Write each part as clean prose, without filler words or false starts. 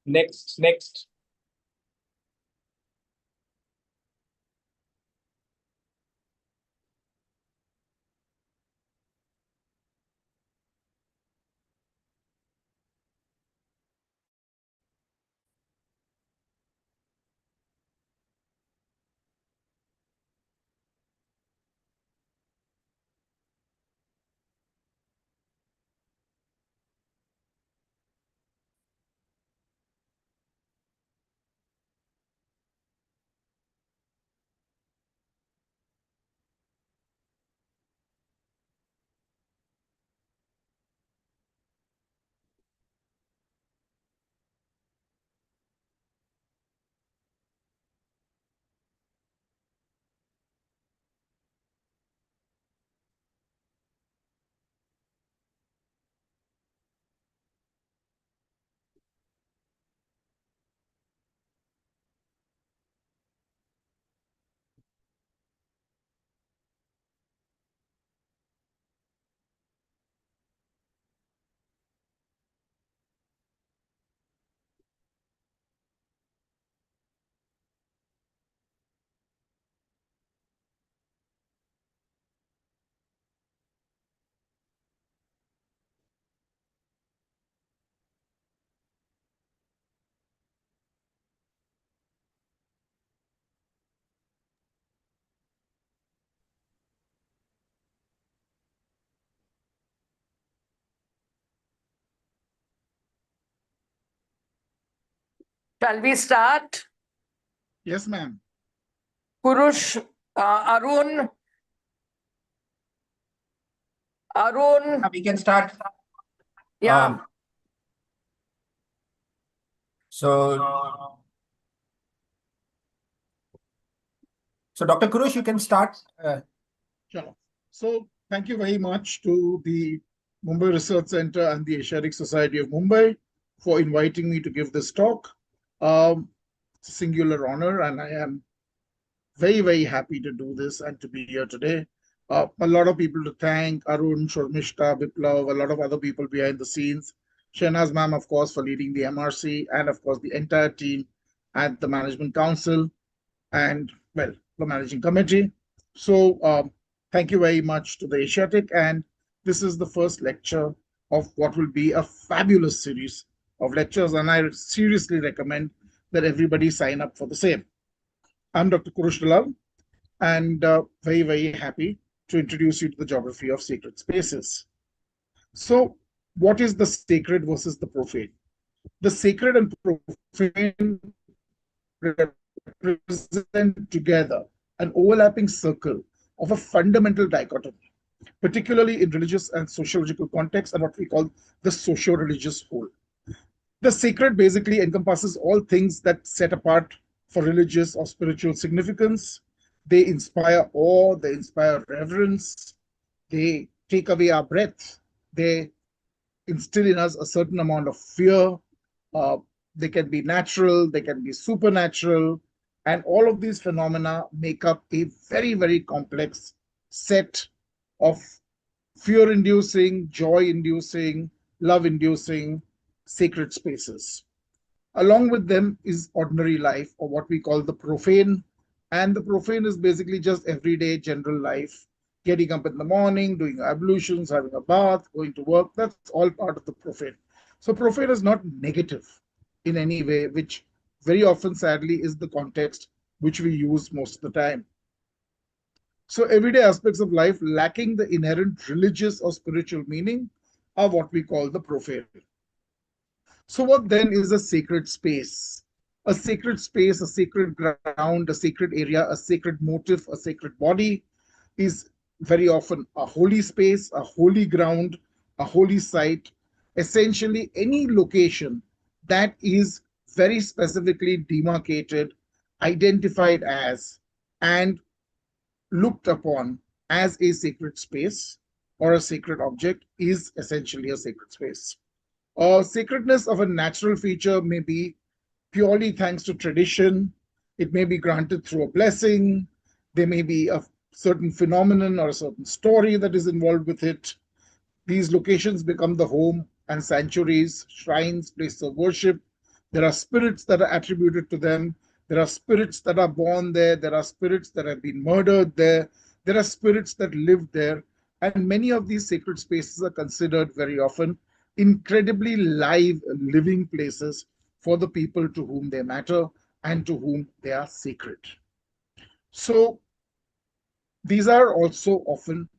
Next. Shall we start? Yes, ma'am. Kurush, Arun. We can start. Yeah. So Dr. Kurush, you can start. Sure. So thank you very much to the Mumbai Research Center and the Asiatic Society of Mumbai for inviting me to give this talk. It's a singular honor, and I am very, very happy to do this and to be here today. A lot of people to thank: Arun, Shormishta, Biplav, a lot of other people behind the scenes. Shehnaz ma'am, of course, for leading the MRC, and of course the entire team at the Management Council and, well, the Managing Committee. So thank you very much to the Asiatic, and this is the first lecture of what will be a fabulous series of lectures, and I seriously recommend that everybody sign up for the same. I'm Dr. Kurush Dalal, and very, very happy to introduce you to the geography of sacred spaces. So what is the sacred versus the profane? The sacred and profane represent together an overlapping circle of a fundamental dichotomy, particularly in religious and sociological contexts, and what we call the socio-religious whole. The sacred basically encompasses all things that set apart for religious or spiritual significance. They inspire awe, they inspire reverence, they take away our breath, they instill in us a certain amount of fear. They can be natural, they can be supernatural, and all of these phenomena make up a very, very complex set of fear-inducing, joy-inducing, love-inducing sacred spaces. Along with them is ordinary life, or what we call the profane. And the profane is basically just everyday general life, getting up in the morning, doing ablutions, having a bath, going to work. That's all part of the profane. So profane is not negative in any way, which very often, sadly, is the context which we use most of the time. So everyday aspects of life lacking the inherent religious or spiritual meaning are what we call the profane. So what then is a sacred space? A sacred space, a sacred ground, a sacred area, a sacred motive, a sacred body is very often a holy space, a holy ground, a holy site, essentially any location that is very specifically demarcated, identified as, and looked upon as a sacred space or a sacred object is essentially a sacred space. Sacredness of a natural feature may be purely thanks to tradition. It may be granted through a blessing. There may be a certain phenomenon or a certain story that is involved with it. These locations become the home and sanctuaries, shrines, places of worship There are spirits that are attributed to them. There are spirits that are born there. There are spirits that have been murdered there. There are spirits that live there. And many of these sacred spaces are considered very often incredibly live, living places for the people to whom they matter and to whom they are sacred. So these are also often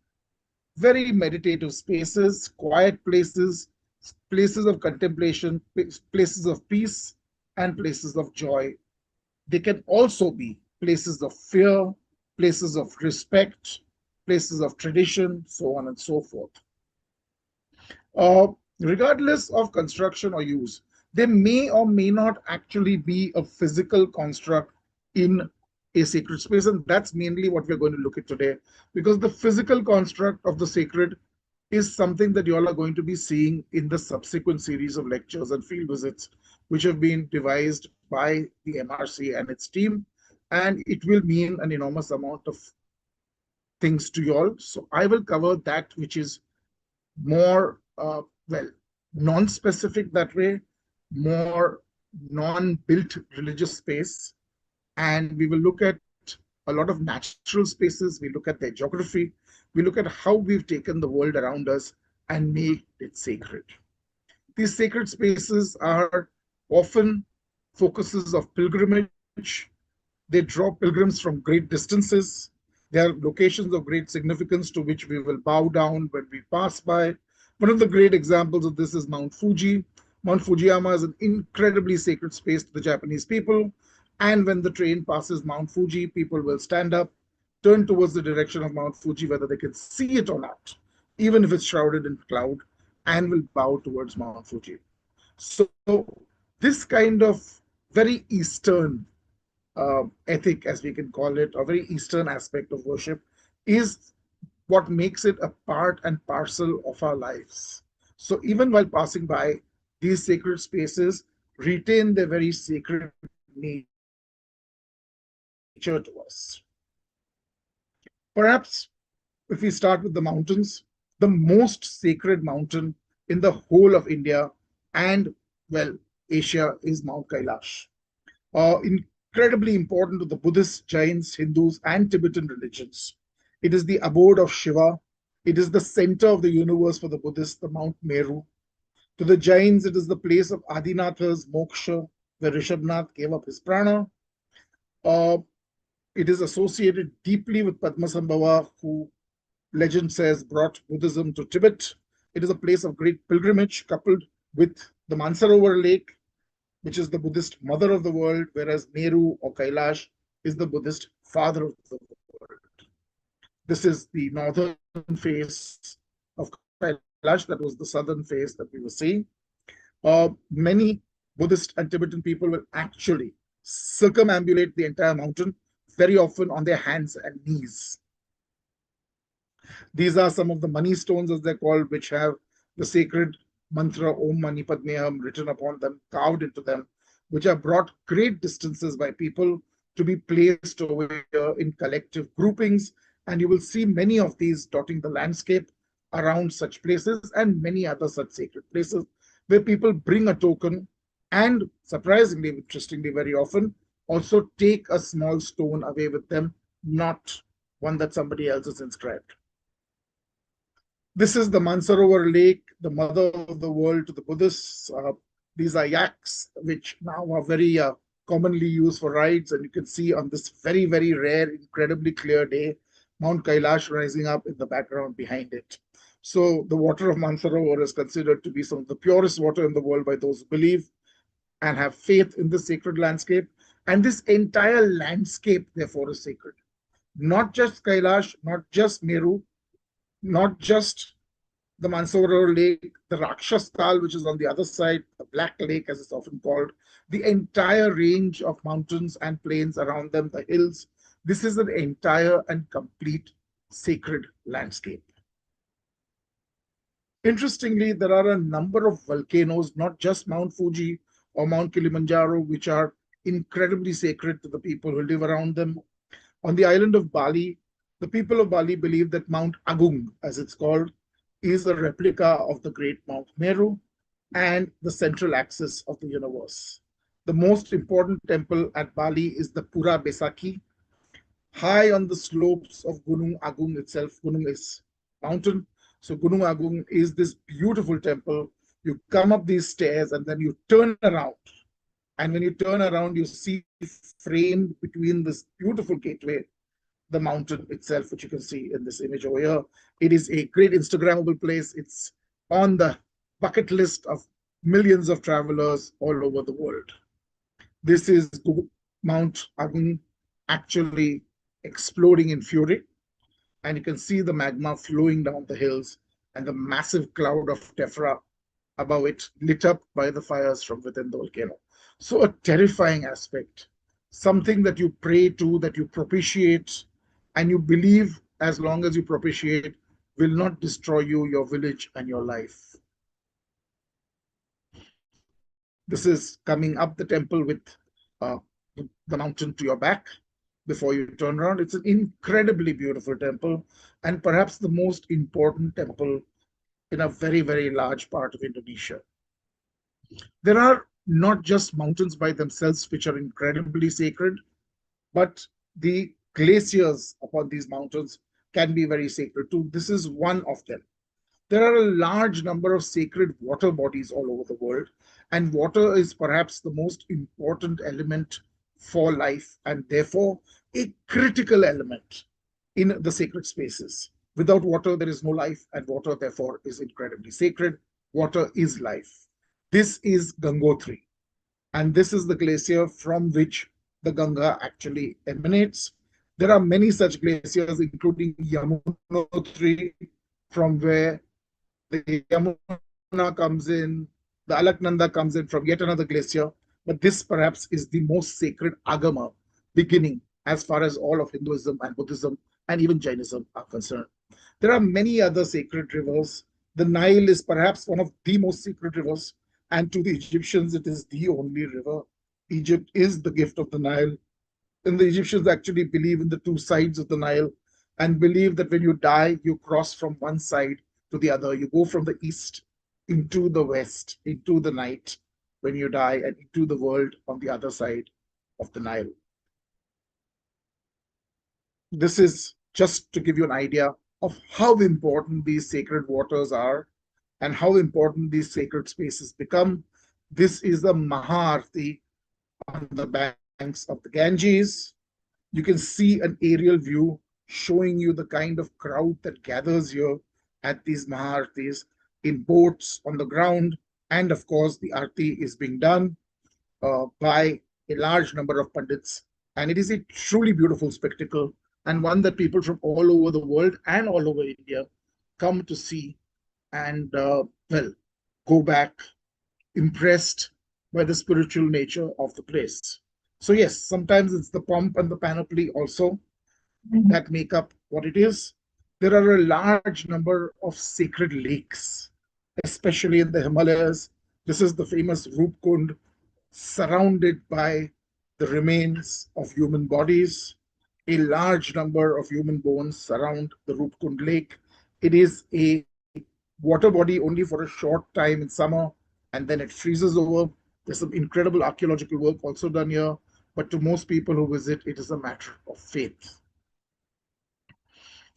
very meditative spaces, quiet places, places of contemplation, places of peace, and places of joy. They can also be places of fear, places of respect, places of tradition, so on and so forth. Regardless of construction or use, there may or may not actually be a physical construct in a sacred space, and that's mainly what we're going to look at today, because the physical construct of the sacred is something that you all are going to be seeing in the subsequent series of lectures and field visits, which have been devised by the MRC and its team, and it will mean an enormous amount of things to you all. So I will cover that which is more, non-specific that way, more non-built religious space, and we will look at a lot of natural spaces. We look at their geography. We look at how we've taken the world around us and made it sacred. These sacred spaces are often focuses of pilgrimage. They draw pilgrims from great distances. They are locations of great significance to which we will bow down when we pass by. One of the great examples of this is Mount Fuji. Mount Fujiyama is an incredibly sacred space to the Japanese people. And when the train passes Mount Fuji, people will stand up, turn towards the direction of Mount Fuji, whether they can see it or not, even if it's shrouded in cloud, and will bow towards Mount Fuji. So this kind of very Eastern ethic, as we can call it, or very Eastern aspect of worship, is what makes it a part and parcel of our lives. So even while passing by, these sacred spaces retain their very sacred nature to us. Perhaps if we start with the mountains, the most sacred mountain in the whole of India and, well, Asia is Mount Kailash. Incredibly important to the Buddhists, Jains, Hindus, and Tibetan religions. It is the abode of Shiva. It is the center of the universe for the Buddhists, the Mount Meru. To the Jains, it is the place of Adinatha's moksha, where Rishabhnath gave up his prana. It is associated deeply with Padmasambhava, who legend says brought Buddhism to Tibet. It is a place of great pilgrimage, coupled with the Mansarovar Lake, which is the Buddhist mother of the world, whereas Meru or Kailash is the Buddhist father of the world. This is the northern face of Kailash. That was the southern face that we were seeing. Many Buddhist and Tibetan people will actually circumambulate the entire mountain, very often on their hands and knees. These are some of the money stones, as they're called, which have the sacred mantra Om Mani Padme Hum written upon them, carved into them, which are brought great distances by people to be placed over here in collective groupings. And you will see many of these dotting the landscape around such places and many other such sacred places where people bring a token and, surprisingly, interestingly, very often also take a small stone away with them, not one that somebody else has inscribed. This is the Mansarovar Lake, the mother of the world to the Buddhists. These are yaks, which now are very commonly used for rides. And you can see on this very, very rare, incredibly clear day, Mount Kailash rising up in the background behind it. So the water of Mansarovar is considered to be some of the purest water in the world by those who believe and have faith in the sacred landscape. And this entire landscape, therefore, is sacred. Not just Kailash, not just Meru, not just the Mansarovar Lake, the Rakshas Tal, which is on the other side, the Black Lake, as it's often called, the entire range of mountains and plains around them, the hills. This is an entire and complete sacred landscape. Interestingly, there are a number of volcanoes, not just Mount Fuji or Mount Kilimanjaro, which are incredibly sacred to the people who live around them. On the island of Bali, the people of Bali believe that Mount Agung, as it's called, is a replica of the great Mount Meru and the central axis of the universe. The most important temple at Bali is the Pura Besakhi, high on the slopes of Gunung Agung itself. Gunung is mountain. So Gunung Agung is this beautiful temple. You come up these stairs and then you turn around. And when you turn around, you see framed between this beautiful gateway, the mountain itself, which you can see in this image over here. It is a great Instagrammable place. It's on the bucket list of millions of travelers all over the world. This is Mount Agung actually exploding in fury. And you can see the magma flowing down the hills and the massive cloud of tephra above it, lit up by the fires from within the volcano. So a terrifying aspect, something that you pray to, that you propitiate, and you believe as long as you propitiate will not destroy you, your village, and your life. This is coming up the temple with the mountain to your back before you turn around. It's an incredibly beautiful temple and perhaps the most important temple in a very, very large part of Indonesia. There are not just mountains by themselves which are incredibly sacred, but the glaciers upon these mountains can be very sacred too. This is one of them. There are a large number of sacred water bodies all over the world, and water is perhaps the most important element for life and therefore a critical element in the sacred spaces. Without water, there is no life, and water therefore is incredibly sacred. Water is life. This is Gangotri, and this is the glacier from which the Ganga actually emanates. There are many such glaciers, including Yamunotri, from where the Yamuna comes in, the Alaknanda comes in from yet another glacier, but this perhaps is the most sacred Agama beginning as far as all of Hinduism and Buddhism and even Jainism are concerned. There are many other sacred rivers. The Nile is perhaps one of the most sacred rivers, and to the Egyptians, it is the only river. Egypt is the gift of the Nile. And the Egyptians actually believe in the two sides of the Nile and believe that when you die, you cross from one side to the other. You go from the east into the west, into the night when you die, and into the world on the other side of the Nile. This is just to give you an idea of how important these sacred waters are and how important these sacred spaces become. This is the Maharti on the banks of the Ganges. You can see an aerial view showing you the kind of crowd that gathers here at these Mahartis in boats on the ground. And of course, the Aarti is being done by a large number of Pandits. And it is a truly beautiful spectacle, and one that people from all over the world and all over India come to see and, well, go back impressed by the spiritual nature of the place. So yes, sometimes it's the pomp and the panoply also that make up what it is. There are a large number of sacred lakes, especially in the Himalayas. This is the famous Roopkund, surrounded by the remains of human bodies. A large number of human bones surround the Roopkund Lake. It is a water body only for a short time in summer, and then it freezes over. There's some incredible archaeological work also done here, but to most people who visit, it is a matter of faith.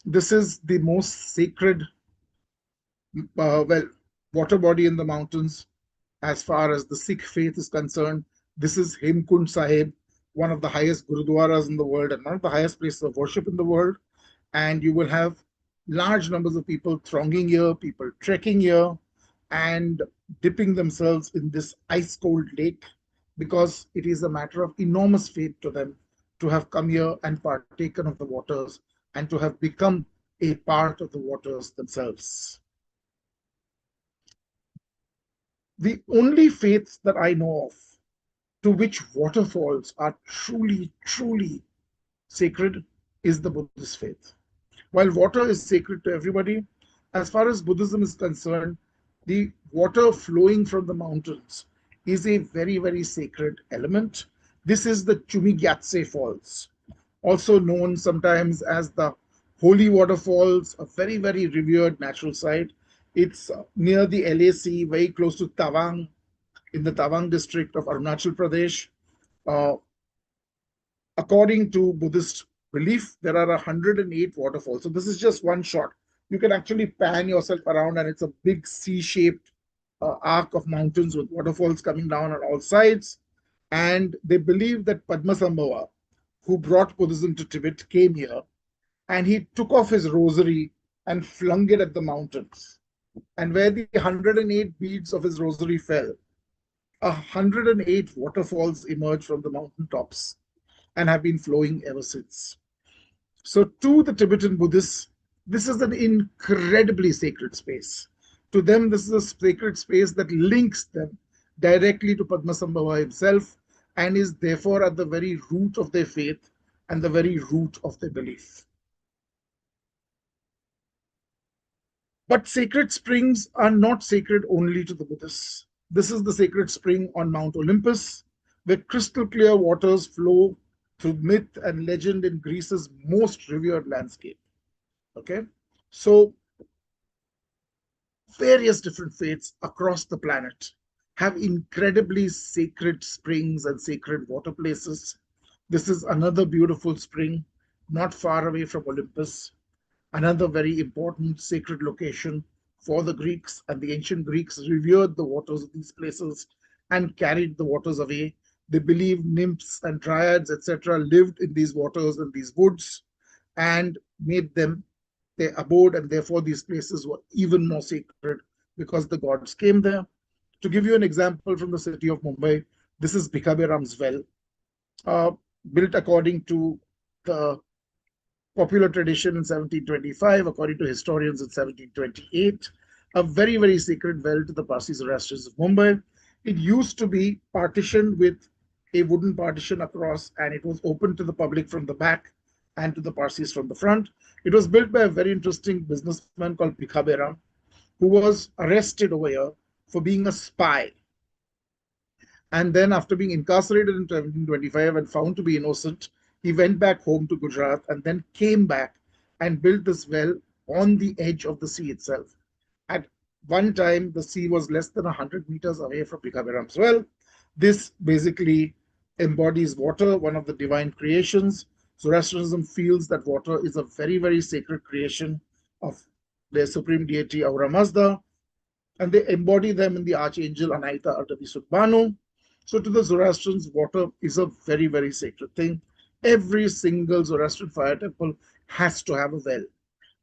This is the most sacred, water body in the mountains as far as the Sikh faith is concerned. This is Hemkund Sahib, one of the highest gurudwaras in the world and one of the highest places of worship in the world. And you will have large numbers of people thronging here, people trekking here and dipping themselves in this ice-cold lake, because it is a matter of enormous faith to them to have come here and partaken of the waters and to have become a part of the waters themselves. The only faith that I know of to which waterfalls are truly, truly sacred is the Buddhist faith. While water is sacred to everybody, as far as Buddhism is concerned, the water flowing from the mountains is a very, very sacred element. This is the Chumigyatse Falls, also known sometimes as the Holy Waterfalls, a very, very revered natural site. It's near the LAC, very close to Tawang, in the Tawang district of Arunachal Pradesh. Uh, according to Buddhist belief, there are 108 waterfalls. So this is just one shot. You can actually pan yourself around, and it's a big C-shaped arc of mountains with waterfalls coming down on all sides. And they believe that Padmasambhava, who brought Buddhism to Tibet, came here, and he took off his rosary and flung it at the mountains. And where the 108 beads of his rosary fell, 108 waterfalls emerged from the mountain tops and have been flowing ever since. So to the Tibetan Buddhists, this is an incredibly sacred space. To them, this is a sacred space that links them directly to Padmasambhava himself and is therefore at the very root of their faith and the very root of their belief. But sacred springs are not sacred only to the Buddhists. This is the sacred spring on Mount Olympus, where crystal clear waters flow through myth and legend in Greece's most revered landscape. Okay, so various different faiths across the planet have incredibly sacred springs and sacred water places. This is another beautiful spring not far away from Olympus, another very important sacred location for the Greeks, and the ancient Greeks revered the waters of these places and carried the waters away. They believed nymphs and dryads, etc., lived in these waters and these woods and made them their abode, and therefore these places were even more sacred because the gods came there. To give you an example from the city of Mumbai, this is Bikaberam's well, built according to the popular tradition in 1725, according to historians in 1728, a very, very sacred well to the Parsi Zoroastrians of Mumbai. It used to be partitioned with a wooden partition across, and it was open to the public from the back and to the Parsis from the front. It was built by a very interesting businessman called Bikaberam, who was arrested over here for being a spy. And then after being incarcerated in 1725 and found to be innocent, he went back home to Gujarat and then came back and built this well on the edge of the sea itself. At one time, the sea was less than 100 meters away from Bikaberam's well. This basically embodies water, one of the divine creations. Zoroastrianism feels that water is a very, very sacred creation of their supreme deity, Ahura Mazda, and they embody them in the archangel Anaita Artavisudbanu. So to the Zoroastrians, water is a very, very sacred thing. Every single Zoroastrian fire temple has to have a well.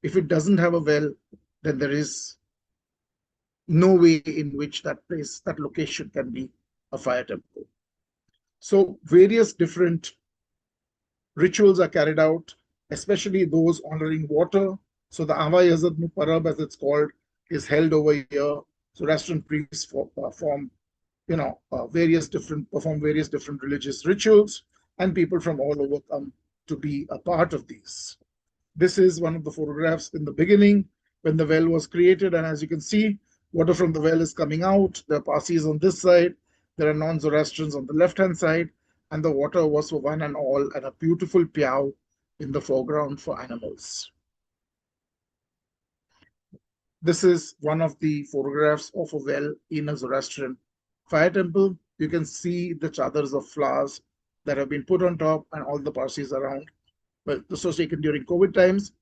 If it doesn't have a well, then there is no way in which that place, that location can be a fire temple. So various different rituals are carried out, especially those honoring water. So the Ava Yazadnu Parab, as it's called, is held over here. Zoroastrian priests perform various different religious rituals, and people from all over come to be a part of these. This is one of the photographs in the beginning when the well was created, and as you can see, water from the well is coming out. There are Parsis on this side, there are non-Zoroastrians on the left-hand side, and the water was for one and all, and a beautiful piao in the foreground for animals. This is one of the photographs of a well in a Zoroastrian fire temple. You can see the chadars of flowers that have been put on top, and all the Parsis around. Well, this was taken during COVID times,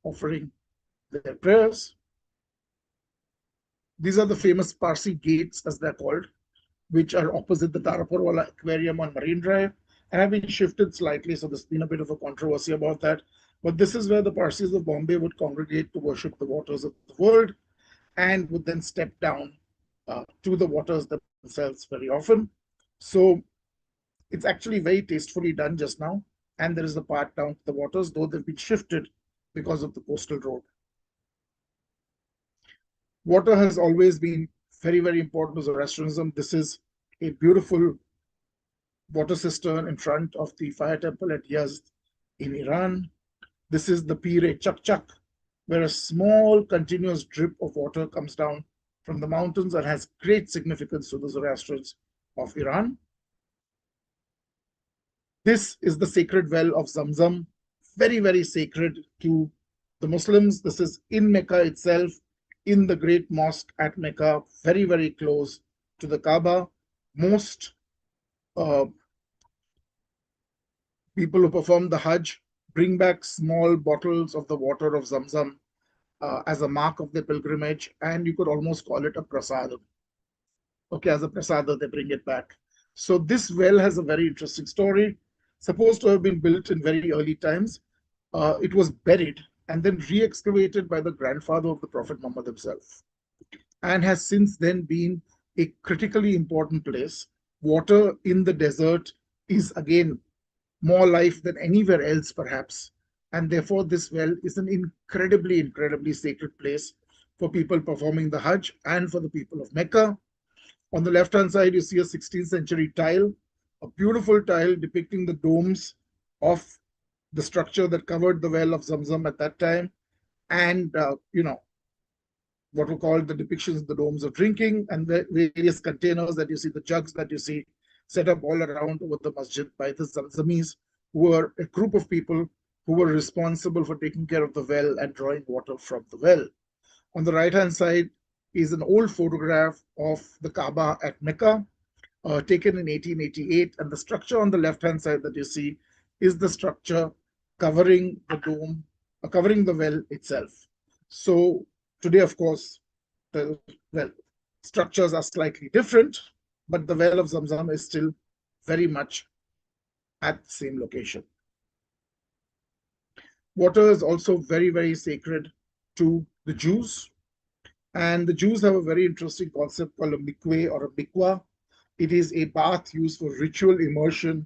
offering their prayers. These are the famous Parsi gates, as they're called, which are opposite the Taraporwala Aquarium on Marine Drive, and have been shifted slightly, so there's been a bit of a controversy about that. But this is where the Parsis of Bombay would congregate to worship the waters of the world, and would then step down to the waters themselves very often. So it's actually very tastefully done just now, and there is a path down to the waters, though they've been shifted because of the coastal road. Water has always been very, very important to Zoroastrianism. This is a beautiful water cistern in front of the fire temple at Yazd in Iran. This is the Pir-e-Chak-Chak, where a small continuous drip of water comes down from the mountains and has great significance to the Zoroastrians of Iran. This is the sacred well of Zamzam, very, very sacred to the Muslims. This is in Mecca itself, in the great mosque at Mecca, very, very close to the Kaaba. most people who perform the Hajj bring back small bottles of the water of Zamzam as a mark of their pilgrimage, and you could almost call it a prasadam. Okay, as a prasada, they bring it back. So this well has a very interesting story. Supposed to have been built in very early times. It was buried and then re-excavated by the grandfather of the Prophet Muhammad himself, and has since then been a critically important place. Water in the desert is again more life than anywhere else, perhaps. And therefore, this well is an incredibly, incredibly sacred place for people performing the Hajj and for the people of Mecca. On the left-hand side, you see a 16th century tile, a beautiful tile depicting the domes of the structure that covered the well of Zamzam at that time. And, what we call the depictions of the domes of drinking and the various containers that you see, the jugs that you see set up all around over the masjid by the Zamzamis, who were a group of people who were responsible for taking care of the well and drawing water from the well. On the right-hand side is an old photograph of the Kaaba at Mecca, taken in 1888, and the structure on the left-hand side that you see is the structure covering the dome, covering the well itself. So today, of course, the structures are slightly different, but the well of Zamzam is still very much at the same location. Water is also very, very sacred to the Jews. And the Jews have a very interesting concept called a mikveh or a mikvah. It is a bath used for ritual immersion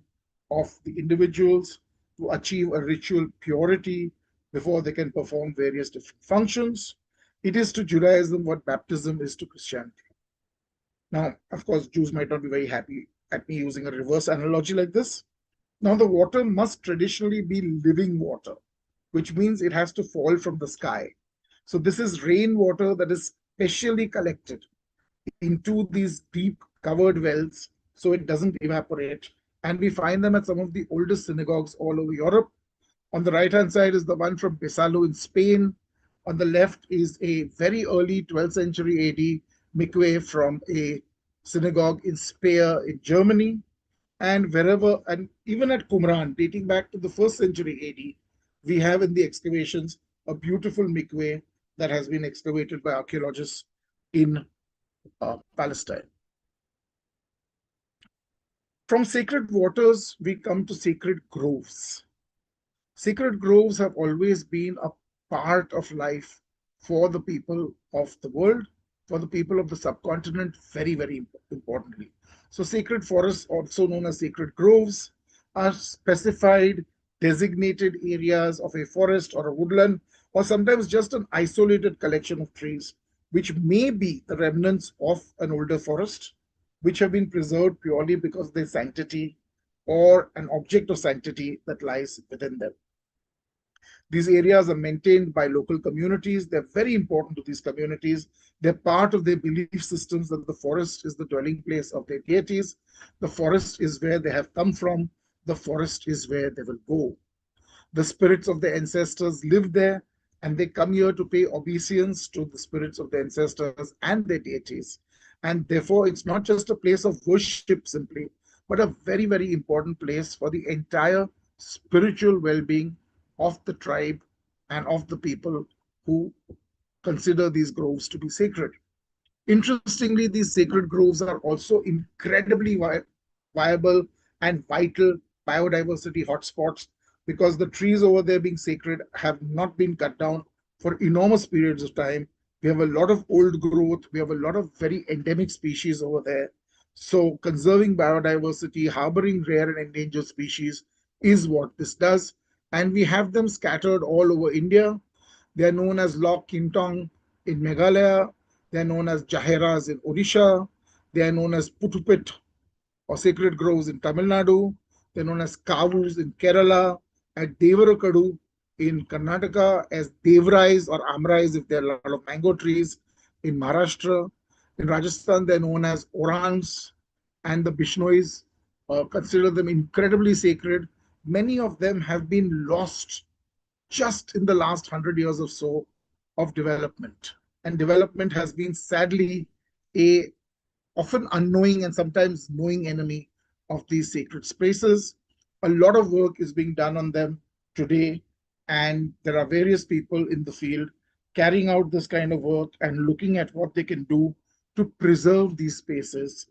of the individuals to achieve a ritual purity before they can perform various different functions. It is to Judaism what baptism is to Christianity. Now, of course, Jews might not be very happy at me using a reverse analogy like this. Now, the water must traditionally be living water, which means it has to fall from the sky. So this is rainwater that is specially collected into these deep covered wells so it doesn't evaporate. And we find them at some of the oldest synagogues all over Europe. On the right-hand side is the one from Besalú in Spain. On the left is a very early 12th century AD mikveh from a synagogue in Speyer in Germany. And wherever, and even at Qumran, dating back to the 1st century AD, we have in the excavations a beautiful mikveh that has been excavated by archaeologists in Palestine. From sacred waters, we come to sacred groves. Sacred groves have always been a part of life for the people of the world, for the people of the subcontinent, very, very importantly. So sacred forests, also known as sacred groves, are specified, designated areas of a forest or a woodland, or sometimes just an isolated collection of trees, which may be the remnants of an older forest, which have been preserved purely because of their sanctity or an object of sanctity that lies within them. These areas are maintained by local communities. They're very important to these communities. They're part of their belief systems that the forest is the dwelling place of their deities. The forest is where they have come from. The forest is where they will go. The spirits of their ancestors live there, and they come here to pay obeisance to the spirits of their ancestors and their deities. And therefore, it's not just a place of worship simply, but a very, very important place for the entire spiritual well-being of the tribe and of the people who consider these groves to be sacred. Interestingly, these sacred groves are also incredibly viable and vital biodiversity hotspots, because the trees over there being sacred have not been cut down for enormous periods of time. We have a lot of old growth. We have a lot of very endemic species over there. So conserving biodiversity, harboring rare and endangered species is what this does. And we have them scattered all over India. They are known as Loch Kintong in Meghalaya. They are known as Jaheras in Odisha. They are known as Putupit or sacred groves in Tamil Nadu. They're known as Kavus in Kerala, at Devarakadu in Karnataka, as Devrais or Amrais if there are a lot of mango trees in Maharashtra. In Rajasthan, they're known as Orangs, and the Bishnois consider them incredibly sacred. Many of them have been lost just in the last 100 years or so of development. And development has been sadly a often unknowing and sometimes knowing enemy of these sacred spaces. A lot of work is being done on them today, and there are various people in the field carrying out this kind of work and looking at what they can do to preserve these spaces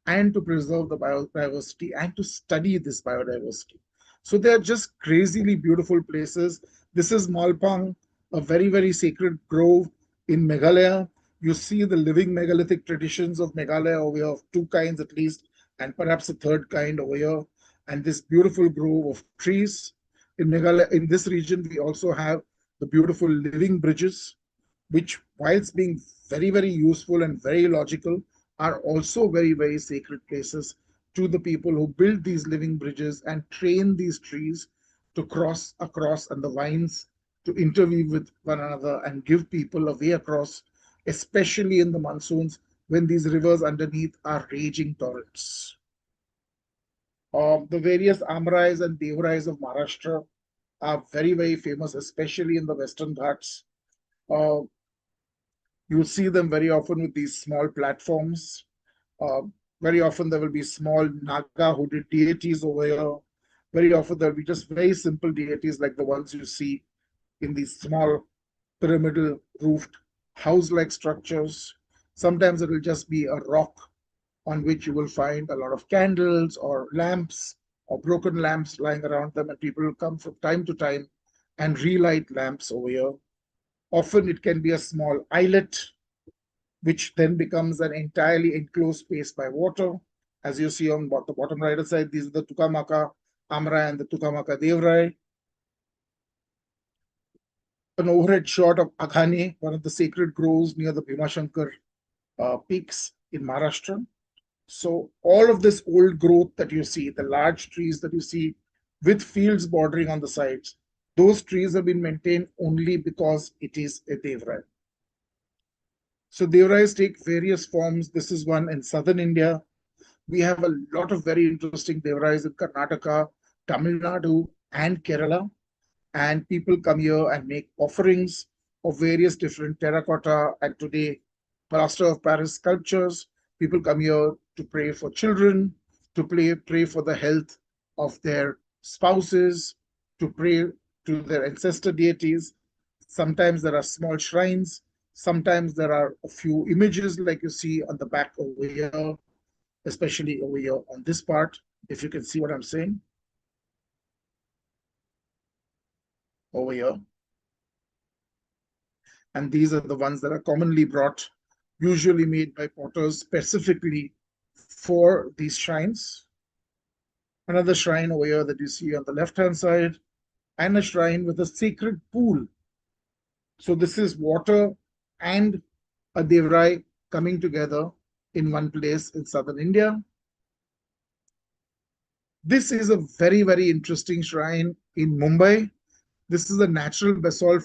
and to preserve the biodiversity and to study this biodiversity. So they're just crazily beautiful places. This is Malpang, a very, very sacred grove in Meghalaya. You see the living megalithic traditions of Meghalaya over here, of two kinds at least, and perhaps a third kind over here. And this beautiful grove of trees. In Meghalaya, in this region, we also have the beautiful living bridges, which, whilst being very, very useful and very logical, are also very, very sacred places to the people who build these living bridges and train these trees to cross across and the vines to interweave with one another and give people a way across, especially in the monsoons when these rivers underneath are raging torrents. The various Amrais and Devrais of Maharashtra are very, very famous, especially in the Western Ghats. You'll see them very often with these small platforms. Very often there will be small Naga hooded deities over here. Very often there will be just very simple deities like the ones you see in these small pyramidal roofed house-like structures. Sometimes it will just be a rock on which you will find a lot of candles or lamps or broken lamps lying around them, and people will come from time to time and relight lamps over here. Often it can be a small islet, which then becomes an entirely enclosed space by water. As you see on the bottom right side, these are the Tukamaka Amra and the Tukamaka Devrai. An overhead shot of Aghane, one of the sacred groves near the Bhimashankar peaks in Maharashtra. So all of this old growth that you see, the large trees that you see with fields bordering on the sides, those trees have been maintained only because it is a Devrai. So Devrais take various forms. This is one in southern India. We have a lot of very interesting Devrais in Karnataka, Tamil Nadu, and Kerala. And people come here and make offerings of various different terracotta and today plaster of Paris sculptures. People come here to pray for children, to pray for the health of their spouses, to pray to their ancestor deities. Sometimes there are small shrines. Sometimes there are a few images like you see on the back over here, especially over here on this part, if you can see what I'm saying. Over here. And these are the ones that are commonly brought, usually made by potters specifically for these shrines. Another shrine over here that you see on the left-hand side, and a shrine with a sacred pool. So this is water and a Devrai coming together in one place in southern India. This is a very, very interesting shrine in Mumbai. This is a natural basalt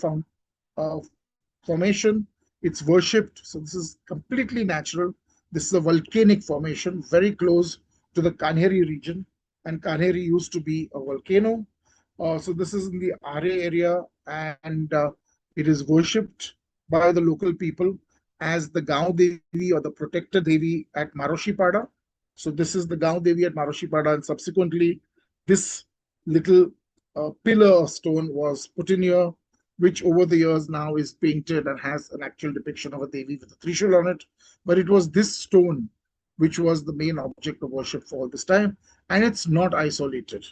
formation. It's worshipped. So this is completely natural. This is a volcanic formation very close to the Kanheri region. And Kanheri used to be a volcano. So this is in the Are area, and it is worshipped by the local people as the Gaon Devi or the protector Devi at Maroshipada. So this is the Gaon Devi at Maroshipada, and subsequently this little pillar of stone was put in here, which over the years now is painted and has an actual depiction of a Devi with a Trishul on it. But it was this stone which was the main object of worship for all this time, and it's not isolated.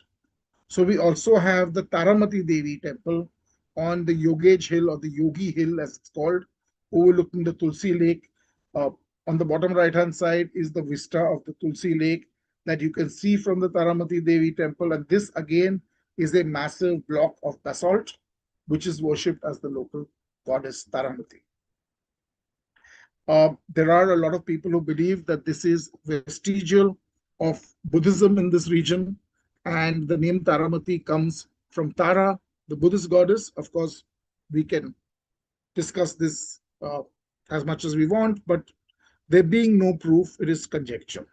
So we also have the Taramati Devi temple on the Yogej Hill, or the Yogi Hill as it's called, overlooking the Tulsi Lake. On the bottom right-hand side is the vista of the Tulsi Lake that you can see from the Taramati Devi temple. And this again is a massive block of basalt, which is worshipped as the local goddess Taramati. There are a lot of people who believe that this is vestigial of Buddhism in this region. And the name Taramati comes from Tara, the Buddhist goddess. Of course, we can discuss this as much as we want, but there being no proof, it is conjecture.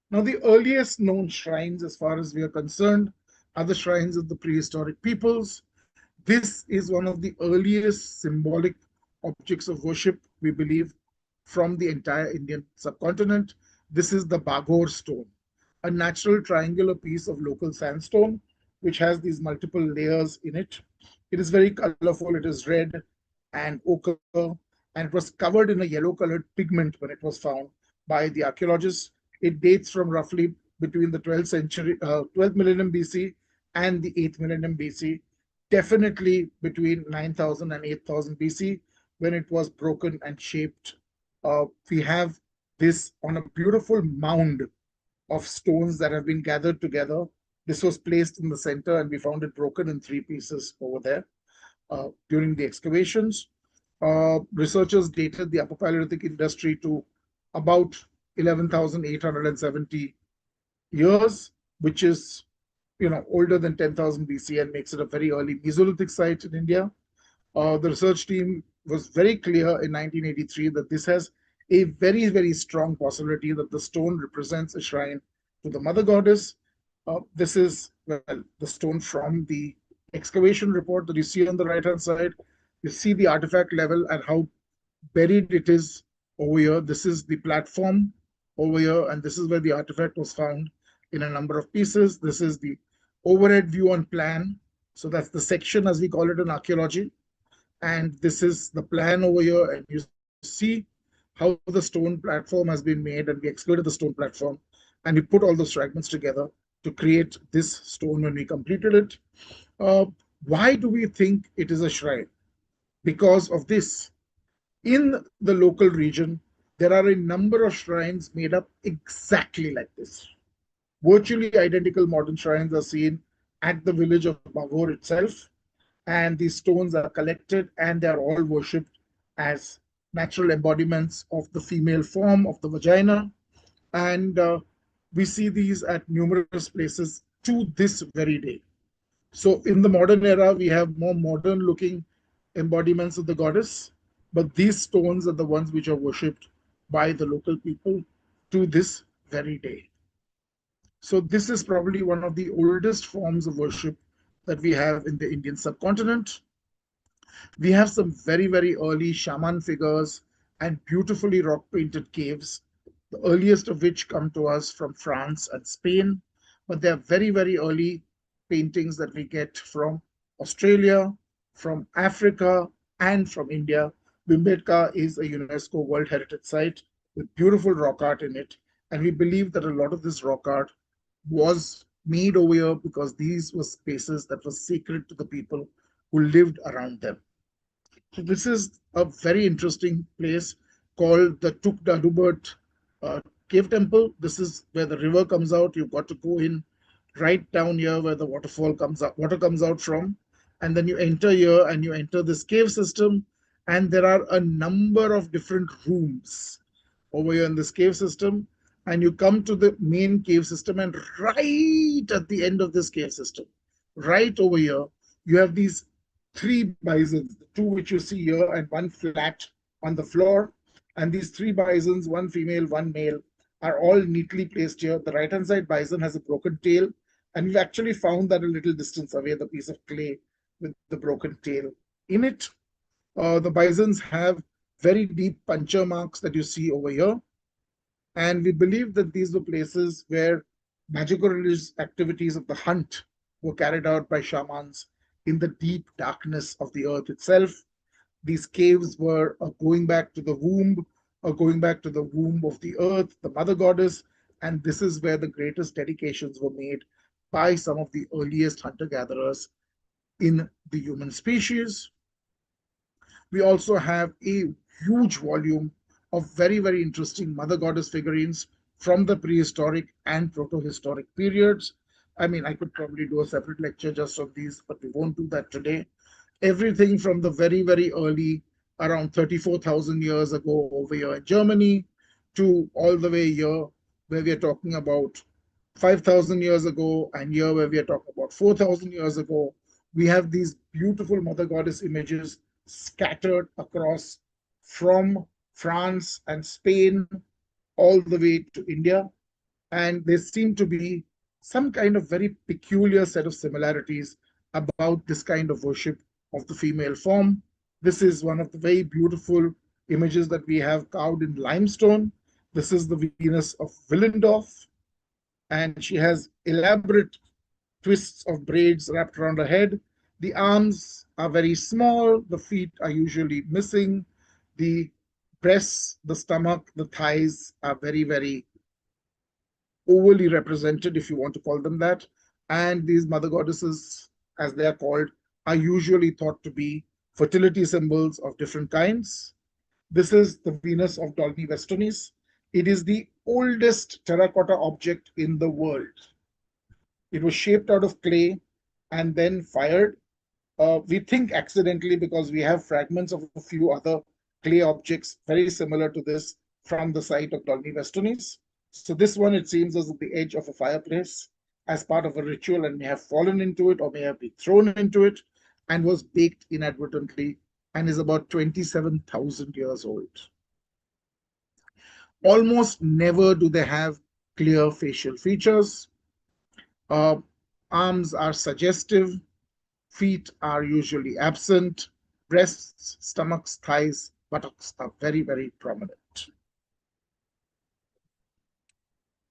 Now, the earliest known shrines, as far as we are concerned, are the shrines of the prehistoric peoples. This is one of the earliest symbolic objects of worship, we believe, from the entire Indian subcontinent. This is the Baghor stone, a natural triangular piece of local sandstone, which has these multiple layers in it. It is very colorful. It is red and ochre, and it was covered in a yellow colored pigment when it was found by the archaeologists. It dates from roughly between the 12th century, 12th millennium BC and the 8th millennium BC, definitely between 9000 and 8000 BC when it was broken and shaped. We have this on a beautiful mound of stones that have been gathered together. This was placed in the center, and we found it broken in 3 pieces over there during the excavations. Researchers dated the Upper Paleolithic industry to about 11,870 years, which is older than 10,000 BC and makes it a very early Mesolithic site in India. The research team was very clear in 1983 that this has a very, very strong possibility that the stone represents a shrine to the mother goddess. This is the stone from the excavation report that you see on the right-hand side. You see the artifact level and how buried it is over here. This is the platform over here, and this is where the artifact was found in a number of pieces. This is the overhead view on plan. So that's the section, as we call it in archaeology. And this is the plan over here, and you see how the stone platform has been made, and we excavated the stone platform, and we put all those fragments together to create this stone when we completed it. Why do we think it is a shrine? Because of this. In the local region, there are a number of shrines made up exactly like this. Virtually identical modern shrines are seen at the village of Baghor itself, and these stones are collected and they are all worshipped as natural embodiments of the female form of the vagina. And we see these at numerous places to this very day. So in the modern era, we have more modern looking embodiments of the goddess, but these stones are the ones which are worshipped by the local people to this very day. So this is probably one of the oldest forms of worship that we have in the Indian subcontinent. We have some very, very early shaman figures and beautifully rock painted caves, the earliest of which come to us from France and Spain, but they are very, very early paintings that we get from Australia, from Africa, and from India. Bhimbetka is a UNESCO World Heritage Site with beautiful rock art in it, and we believe that a lot of this rock art was made over here because these were spaces that were sacred to the people who lived around them. So this is a very interesting place called the Tukdadubert cave temple. This is where the river comes out. You've got to go in right down here where the water comes out from, and then you enter here and you enter this cave system, and there are a number of different rooms over here in this cave system, and you come to the main cave system, and right at the end of this cave system, right over here, you have these 3 bisons, the 2 which you see here and 1 flat on the floor. And these 3 bisons, 1 female, 1 male, are all neatly placed here. The right-hand side bison has a broken tail, and we've actually found that a little distance away, the piece of clay with the broken tail in it. The bisons have very deep puncture marks that you see over here. And we believe that these were places where magical religious activities of the hunt were carried out by shamans in the deep darkness of the earth itself. These caves were going back to the womb, going back to the womb of the earth, the mother goddess, and this is where the greatest dedications were made by some of the earliest hunter-gatherers in the human species. We also have a huge volume of very, very interesting mother goddess figurines from the prehistoric and protohistoric periods. I mean, I could probably do a separate lecture just on these, but we won't do that today. Everything from the very, very early, around 34,000 years ago over here in Germany, to all the way here where we are talking about 5,000 years ago, and here where we are talking about 4,000 years ago. We have these beautiful mother goddess images scattered across from France and Spain all the way to India. And there seem to be some kind of very peculiar set of similarities about this kind of worship of the female form. This is one of the very beautiful images that we have carved in limestone. This is the Venus of Willendorf, and she has elaborate twists of braids wrapped around her head. The arms are very small, the feet are usually missing, the breasts, the stomach, the thighs are very, very overly represented, if you want to call them that. And these mother goddesses, as they are called, are usually thought to be fertility symbols of different kinds. This is the Venus of Dolny Westernis. It is the oldest terracotta object in the world. It was shaped out of clay and then fired. We think accidentally because we have fragments of a few other clay objects very similar to this from the site of Dolny Westernis. So this one, it seems, was at the edge of a fireplace as part of a ritual and may have fallen into it or may have been thrown into it and was baked inadvertently and is about 27,000 years old. Almost never do they have clear facial features. Arms are suggestive. Feet are usually absent. Breasts, stomachs, thighs, buttocks are very, very prominent.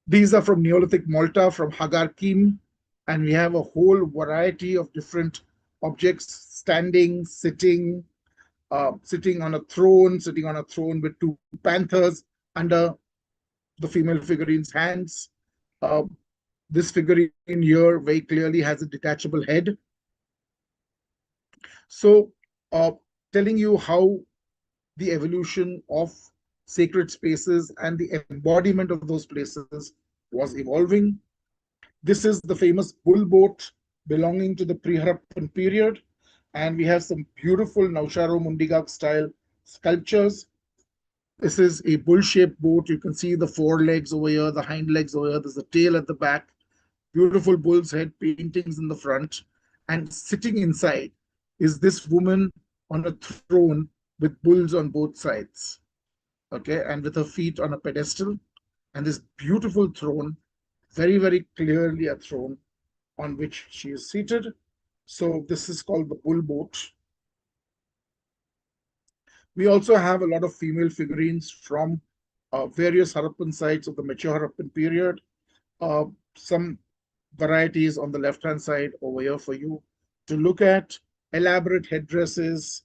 These are from Neolithic Malta, from Hagar Kim, and we have a whole variety of different objects: standing, sitting, sitting on a throne with two panthers under the female figurine's hands. This figurine here very clearly has a detachable head. So, telling you how the evolution of sacred spaces and the embodiment of those places was evolving. This is the famous bull boat belonging to the pre-Harappan period. And we have some beautiful Nausharo Mundigak style sculptures. This is a bull-shaped boat. You can see the forelegs over here, the hind legs over here. There's a tail at the back. Beautiful bull's head paintings in the front. And sitting inside is this woman on a throne with bulls on both sides. Okay, and with her feet on a pedestal. And this beautiful throne, very, very clearly a throne on which she is seated. So this is called the bull boat. We also have a lot of female figurines from various Harappan sites of the mature Harappan period. Some varieties on the left-hand side over here for you to look at. Elaborate headdresses,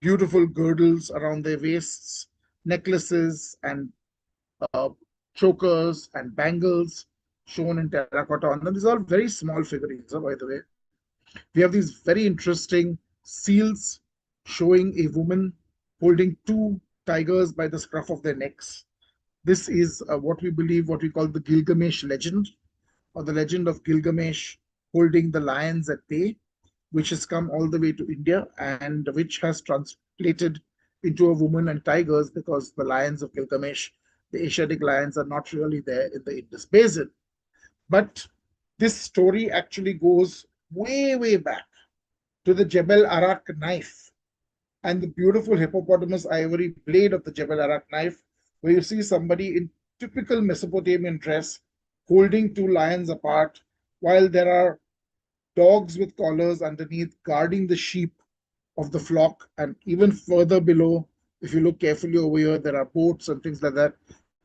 beautiful girdles around their waists, necklaces and chokers and bangles shown in terracotta. And these are all very small figurines, by the way. We have these very interesting seals showing a woman holding two tigers by the scruff of their necks. This is what we call the Gilgamesh legend, or the legend of Gilgamesh holding the lions at bay, which has come all the way to India and which has translated into a woman and tigers, because the lions of Gilgamesh, the Asiatic lions, are not really there in the Indus Basin. But this story actually goes way, way back to the Jebel Arak knife and the beautiful hippopotamus ivory blade of the Jebel Arak knife, where you see somebody in typical Mesopotamian dress holding two lions apart, while there are dogs with collars underneath guarding the sheep of the flock. And even further below, if you look carefully over here, there are boats and things like that.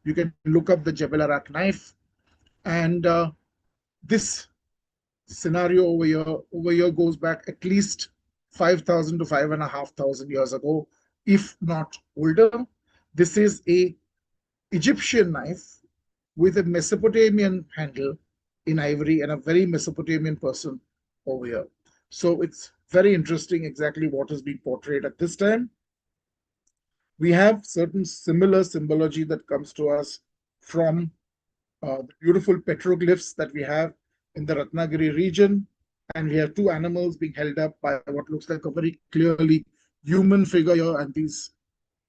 You can look up the Jebel Arak knife. And this scenario over here goes back at least 5,000 to 5,500 years ago, if not older. This is a Egyptian knife with a Mesopotamian handle in ivory and a very Mesopotamian person over here. So it's very interesting exactly what is being portrayed at this time. We have certain similar symbology that comes to us from the beautiful petroglyphs that we have in the Ratnagiri region. And we have two animals being held up by what looks like a very clearly human figure here. And these,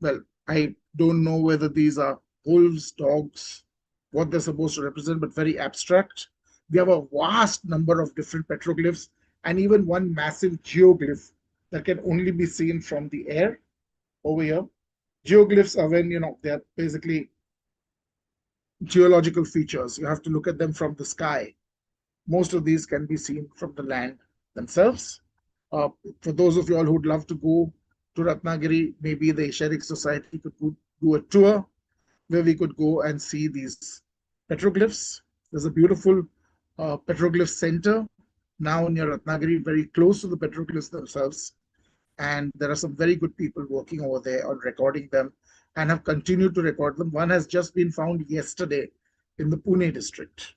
well, I don't know whether these are wolves, dogs, what they're supposed to represent, but very abstract. We have a vast number of different petroglyphs and even one massive geoglyph that can only be seen from the air over here. Geoglyphs are when, they're basically geological features. You have to look at them from the sky. Most of these can be seen from the land themselves. For those of you all who would love to go to Ratnagiri, maybe the Asiatic Society could do a tour where we could go and see these petroglyphs. There's a beautiful petroglyph center now near Ratnagiri, very close to the petroglyphs themselves. And there are some very good people working over there on recording them and have continued to record them. One has just been found yesterday in the Pune district.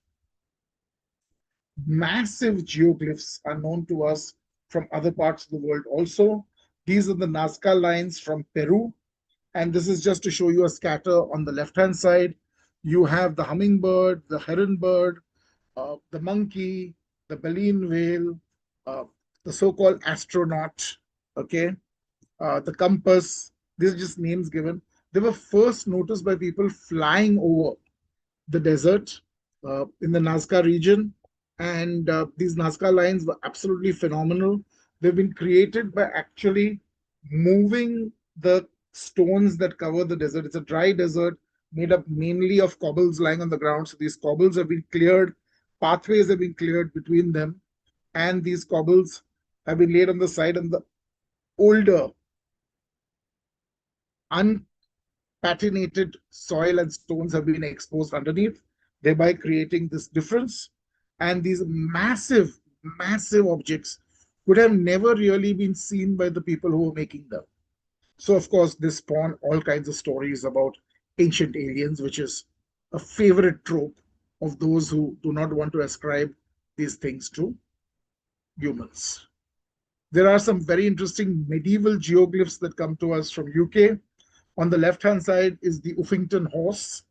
Massive geoglyphs are known to us from other parts of the world also. These are the Nazca lines from Peru. And this is just to show you a scatter on the left-hand side. You have the hummingbird, the heron bird, the monkey, the baleen whale, the so-called astronaut, okay, the compass. These are just names given. They were first noticed by people flying over the desert in the Nazca region. And these Nazca lines were absolutely phenomenal. They've been created by actually moving the stones that cover the desert. It's a dry desert made up mainly of cobbles lying on the ground. So these cobbles have been cleared, pathways have been cleared between them, and these cobbles have been laid on the side, and the older unpatinated soil and stones have been exposed underneath, thereby creating this difference. And these massive, massive objects would have never really been seen by the people who were making them. So, of course, this spawned all kinds of stories about ancient aliens, which is a favorite trope of those who do not want to ascribe these things to humans. There are some very interesting medieval geoglyphs that come to us from UK. On the left-hand side is the Uffington horse.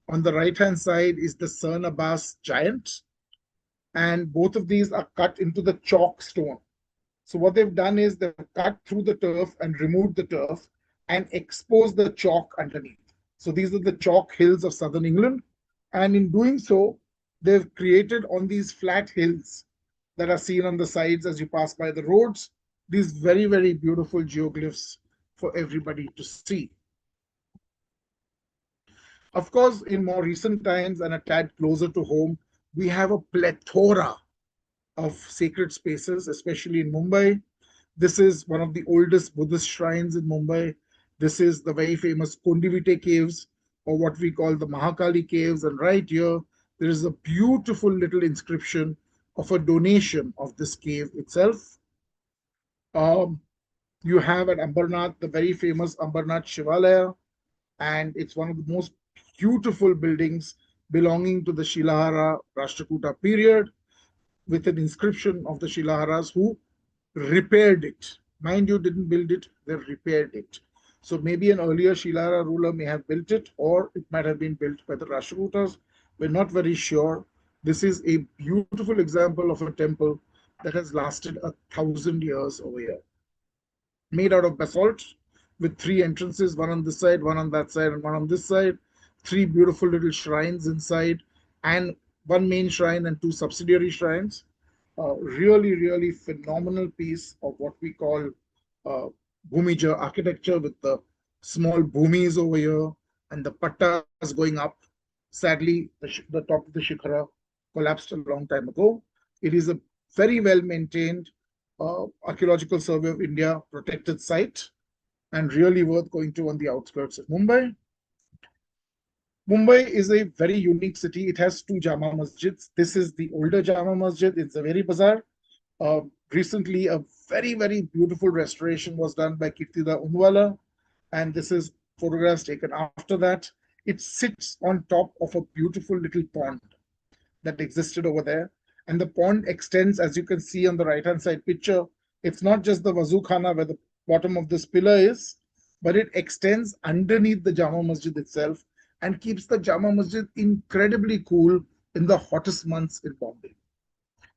On the right-hand side is the Cernabas giant. And both of these are cut into the chalk stone. So what they've done is they've cut through the turf and removed the turf and exposed the chalk underneath. So these are the chalk hills of southern England. And in doing so, they've created on these flat hills that are seen on the sides as you pass by the roads, these very, very beautiful geoglyphs for everybody to see. Of course, in more recent times and a tad closer to home, we have a plethora of sacred spaces, especially in Mumbai. This is one of the oldest Buddhist shrines in Mumbai. This is the very famous Kondivite caves, or what we call the Mahakali caves. And right here, there is a beautiful little inscription of a donation of this cave itself. You have at Ambarnath, the very famous Ambarnath Shivalaya, and it's one of the most beautiful buildings belonging to the Shilahara Rashtrakuta period, with an inscription of the Shilaharas who repaired it. Mind you, didn't build it, they repaired it. So maybe an earlier Shilahara ruler may have built it, or it might have been built by the Rashtrakutas. We're not very sure. This is a beautiful example of a temple that has lasted 1,000 years over here. Made out of basalt with 3 entrances, one on this side, one on that side, and one on this side. 3 beautiful little shrines inside, and 1 main shrine and 2 subsidiary shrines. Really, really phenomenal piece of what we call Bhumija architecture, with the small bhumis over here and the pattas going up. Sadly, the top of the Shikhara collapsed a long time ago. It is a very well maintained Archaeological Survey of India protected site, and really worth going to on the outskirts of Mumbai. Mumbai is a very unique city. It has 2 Jama Masjids. This is the older Jama Masjid in Zaveri Bazaar. Recently, a very, very beautiful restoration was done by Kirtida Unwala, and this is photographs taken after that. It sits on top of a beautiful little pond that existed over there, and the pond extends, as you can see on the right-hand side picture. It's not just the Wazu Khana where the bottom of this pillar is, but it extends underneath the Jama Masjid itself and keeps the Jama Masjid incredibly cool in the hottest months in Bombay.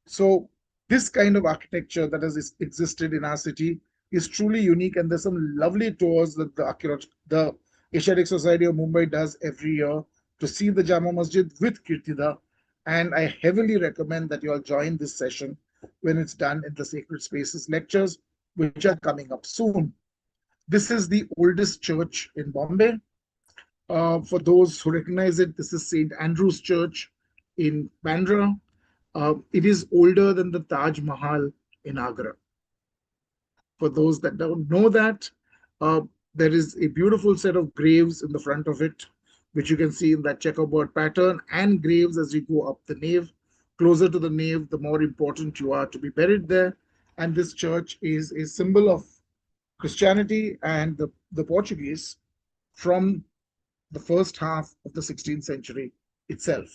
So this kind of architecture that has existed in our city is truly unique, and there's some lovely tours that the Asiatic Society of Mumbai does every year to see the Jama Masjid with Kirtida, and I heavily recommend that you all join this session when it's done in the Sacred Spaces lectures, which are coming up soon. This is the oldest church in Bombay. For those who recognize it, this is St. Andrew's Church in Bandra. It is older than the Taj Mahal in Agra. For those that don't know that, There is a beautiful set of graves in the front of it, which you can see in that checkerboard pattern, and graves as you go up the nave. Closer to the nave, the more important you are to be buried there. And this church is a symbol of Christianity and the Portuguese from the first half of the 16th century itself.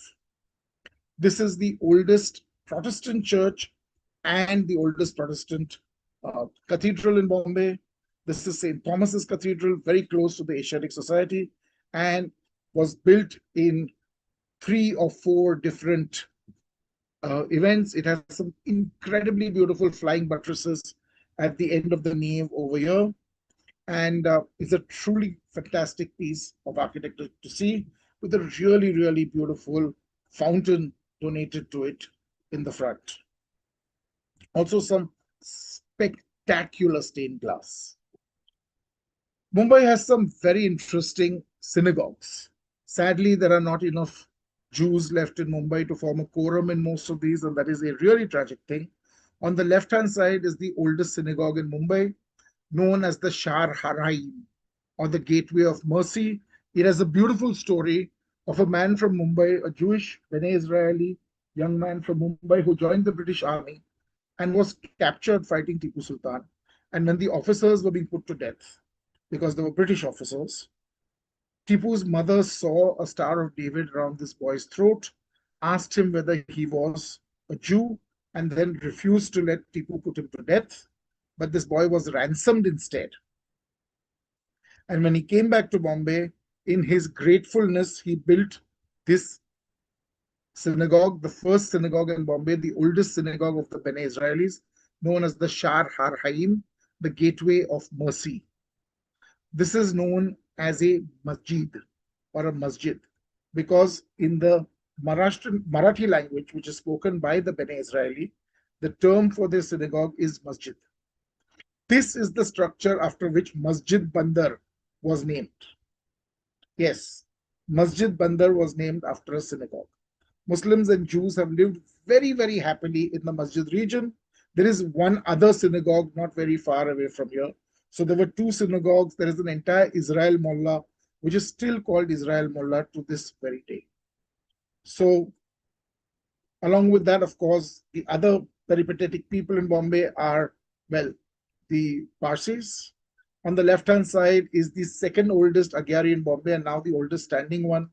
This is the oldest Protestant church and the oldest Protestant cathedral in Bombay. This is St. Thomas's Cathedral, very close to the Asiatic Society, and was built in 3 or 4 different events. It has some incredibly beautiful flying buttresses at the end of the nave over here, and it's a truly fantastic piece of architecture to see, with a really, really beautiful fountain donated to it in the front. Also some spectacular stained glass. Mumbai has some very interesting synagogues. Sadly, there are not enough Jews left in Mumbai to form a quorum in most of these, and that is a really tragic thing. On the left-hand side is the oldest synagogue in Mumbai, known as the Shar Haraim, or the Gateway of Mercy. It has a beautiful story of a man from Mumbai, a Jewish, Bene Israeli young man from Mumbai who joined the British Army and was captured fighting Tipu Sultan. And when the officers were being put to death, because they were British officers, Tipu's mother saw a Star of David around this boy's throat, asked him whether he was a Jew, and then refused to let Tipu put him to death. But this boy was ransomed instead. And when he came back to Bombay, in his gratefulness, he built this synagogue, the first synagogue in Bombay, the oldest synagogue of the Bene Israelis, known as the Shar Haraim, the Gateway of Mercy. This is known as a masjid or a masjid because in the Marathi language, which is spoken by the Bene Israeli, the term for this synagogue is masjid. This is the structure after which Masjid Bandar was named. Yes, Masjid Bandar was named after a synagogue. Muslims and Jews have lived very, very happily in the masjid region. There is one other synagogue not very far away from here. So there were 2 synagogues. There is an entire Israel Mullah, which is still called Israel Mullah to this very day. So along with that, of course, the other peripatetic people in Bombay are, well, the Parsis. On the left-hand side is the second oldest Agyari in Bombay, and now the oldest standing one,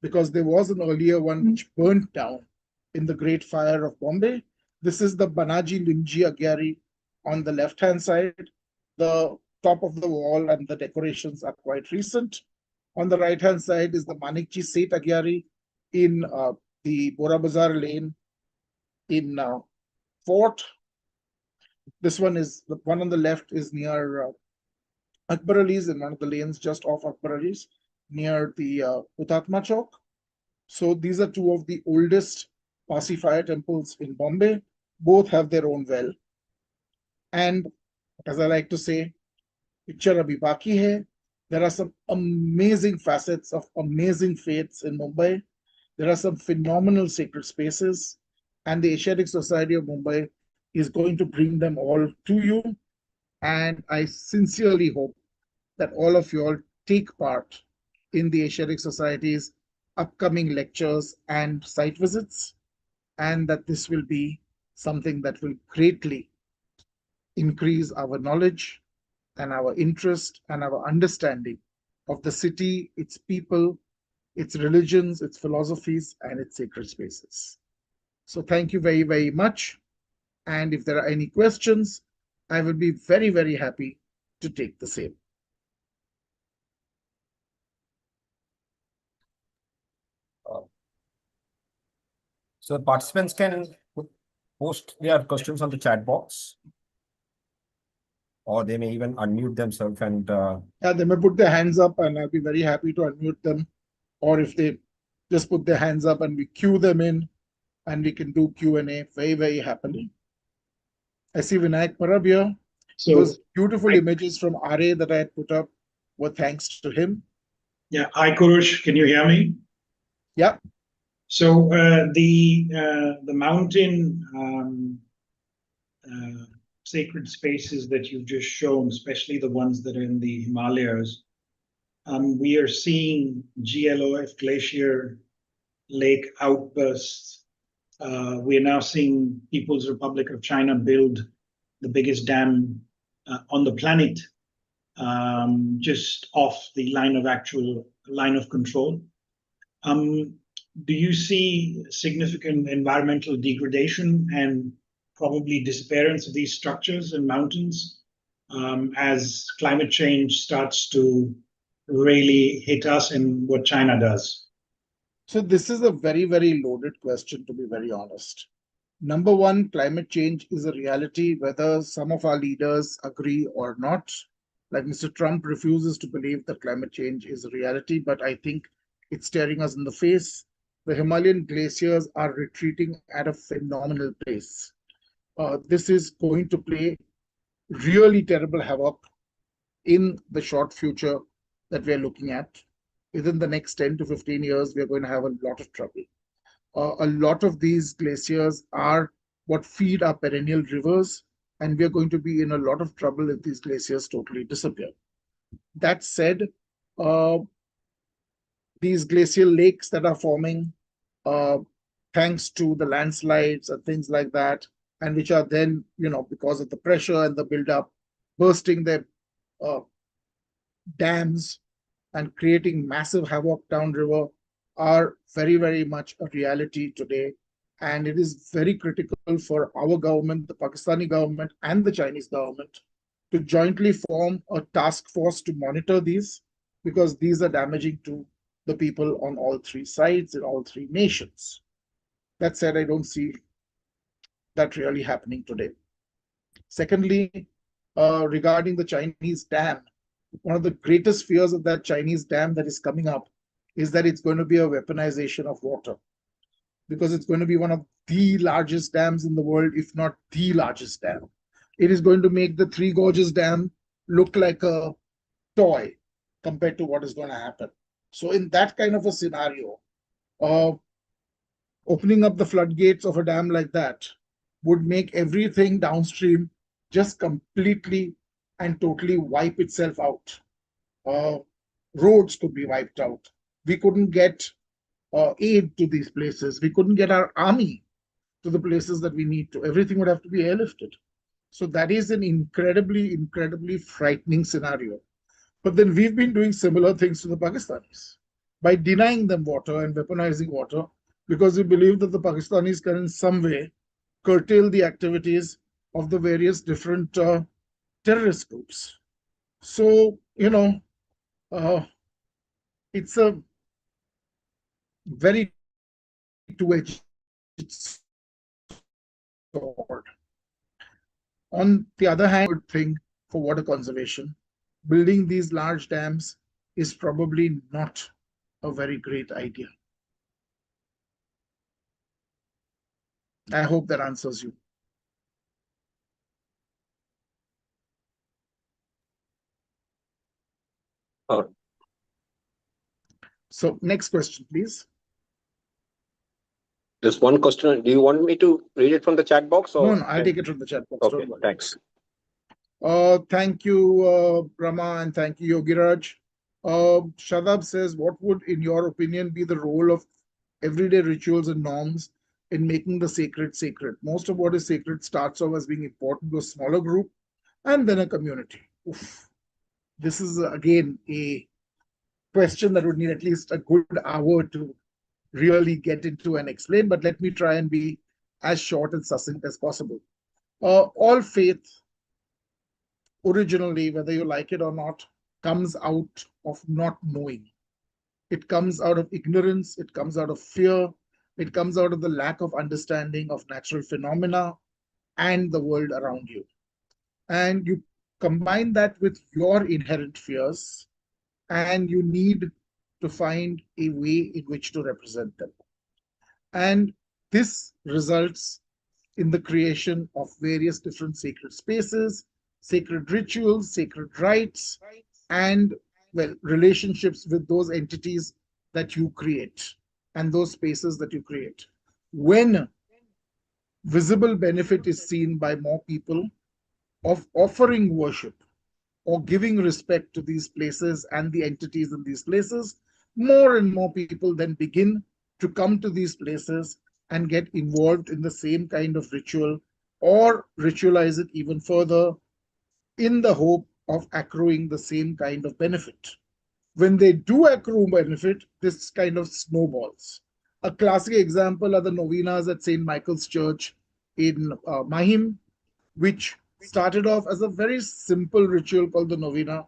because there was an earlier one which burnt down in the Great Fire of Bombay. This is the Banaji Limji Agyari on the left-hand side. The top of the wall and the decorations are quite recent. On the right-hand side is the Manikji Seth Agyari in the Bora Bazar lane in Fort. This one is, the one on the left is near Akbar Ali's, in one of the lanes just off Akbar Ali's, near the Hutatma Chowk. So these are 2 of the oldest Parsi fire temples in Bombay. Both have their own well. And as I like to say, picture abhi baki hai. There are some amazing facets of amazing faiths in Mumbai. There are some phenomenal sacred spaces, and the Asiatic Society of Mumbai is going to bring them all to you. And I sincerely hope that all of you all take part in the Asiatic Society's upcoming lectures and site visits, and that this will be something that will greatly increase our knowledge and our interest and our understanding of the city, its people, its religions, its philosophies, and its sacred spaces. So thank you very, very much. And if there are any questions, I will be very, very happy to take the same. So participants can post their questions on the chat box, or they may even unmute themselves and Yeah, they may put their hands up and I'll be very happy to unmute them. Or if they just put their hands up and we queue them in and we can do Q&A very, very happily. I see Vinayak Parab here. So those beautiful images from RA that I had put up were thanks to him. Yeah. Hi, Kurush. Can you hear me? Yeah. So the mountain sacred spaces that you've just shown, especially the ones that are in the Himalayas, we are seeing GLOF glacier lake outbursts. We are now seeing People's Republic of China build the biggest dam on the planet, just off the line of control. Do you see significant environmental degradation and probably disappearance of these structures and mountains as climate change starts to really hit us and what China does? So this is a very, very loaded question, to be very honest. Number one, climate change is a reality, whether some of our leaders agree or not. Like Mr. Trump refuses to believe that climate change is a reality, but I think it's staring us in the face. The Himalayan glaciers are retreating at a phenomenal pace. This is going to play really terrible havoc in the short future that we are looking at. Within the next 10 to 15 years, we are going to have a lot of trouble. A lot of these glaciers are what feed our perennial rivers, and we are going to be in a lot of trouble if these glaciers totally disappear. That said, these glacial lakes that are forming thanks to the landslides and things like that, and which are then, because of the pressure and the buildup, bursting their dams and creating massive havoc downriver, are very, very much a reality today. And it is very critical for our government, the Pakistani government and the Chinese government, to jointly form a task force to monitor these, because these are damaging to the people on all three sides in all three nations. That said, I don't see that really happening today. Secondly, regarding the Chinese dam, one of the greatest fears of that Chinese dam that is coming up is that it's going to be a weaponization of water, because it's going to be one of the largest dams in the world, if not the largest dam. It is going to make the Three Gorges Dam look like a toy compared to what is going to happen. So in that kind of a scenario, opening up the floodgates of a dam like that would make everything downstream just completely and totally wipe itself out. Roads could be wiped out. We couldn't get aid to these places. We couldn't get our army to the places that we need to. Everything would have to be airlifted. So that is an incredibly, incredibly frightening scenario. But then we've been doing similar things to the Pakistanis by denying them water and weaponizing water, because we believe that the Pakistanis can in some way curtail the activities of the various different terrorist groups. So, it's a very two-edged sword. On the other hand, good thing for water conservation, building these large dams is probably not a very great idea. I hope that answers you. So next question, please. There's one question. Do you want me to read it from the chat box? Or? No, I'll take it from the chat box. Okay, thanks. Thank you, Brahma, and thank you, Yogiraj. Shadab says, what would, in your opinion, be the role of everyday rituals and norms in making the sacred sacred? Most of what is sacred starts off as being important to a smaller group and then a community. Oof. This is, again, a question that would need at least a good hour to really get into and explain, but let me try and be as short and succinct as possible. All faith, originally, whether you like it or not, comes out of not knowing. It comes out of ignorance, it comes out of fear, it comes out of the lack of understanding of natural phenomena and the world around you. And you combine that with your inherent fears, and you need to find a way in which to represent them. And this results in the creation of various different sacred spaces, sacred rituals, sacred rites, and, well, relationships with those entities that you create and those spaces that you create. When visible benefit is seen by more people, of offering worship or giving respect to these places and the entities in these places, more and more people then begin to come to these places and get involved in the same kind of ritual or ritualize it even further in the hope of accruing the same kind of benefit. When they do accrue benefit, this kind of snowballs. A classic example are the novenas at St. Michael's Church in Mahim, which started off as a very simple ritual called the novena,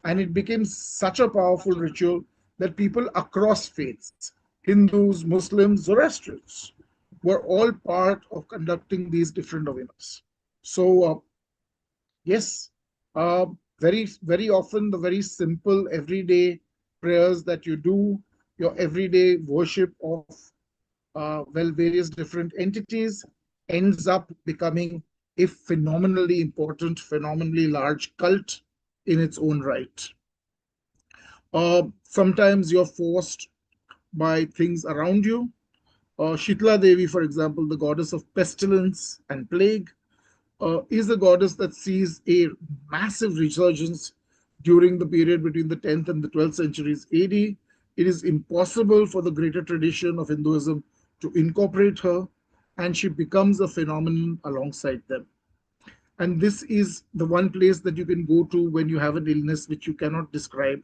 and it became such a powerful ritual that people across faiths, Hindus, Muslims, Zoroastrians, were all part of conducting these different novenas. So, yes, very often the very simple everyday prayers that you do, your everyday worship of various different entities ends up becoming a phenomenally important, phenomenally large cult in its own right. Sometimes you're forced by things around you. Shitla Devi, for example, the goddess of pestilence and plague, is a goddess that sees a massive resurgence during the period between the 10th and the 12th centuries AD. It is impossible for the greater tradition of Hinduism to incorporate her, and she becomes a phenomenon alongside them. And this is the one place that you can go to when you have an illness which you cannot describe,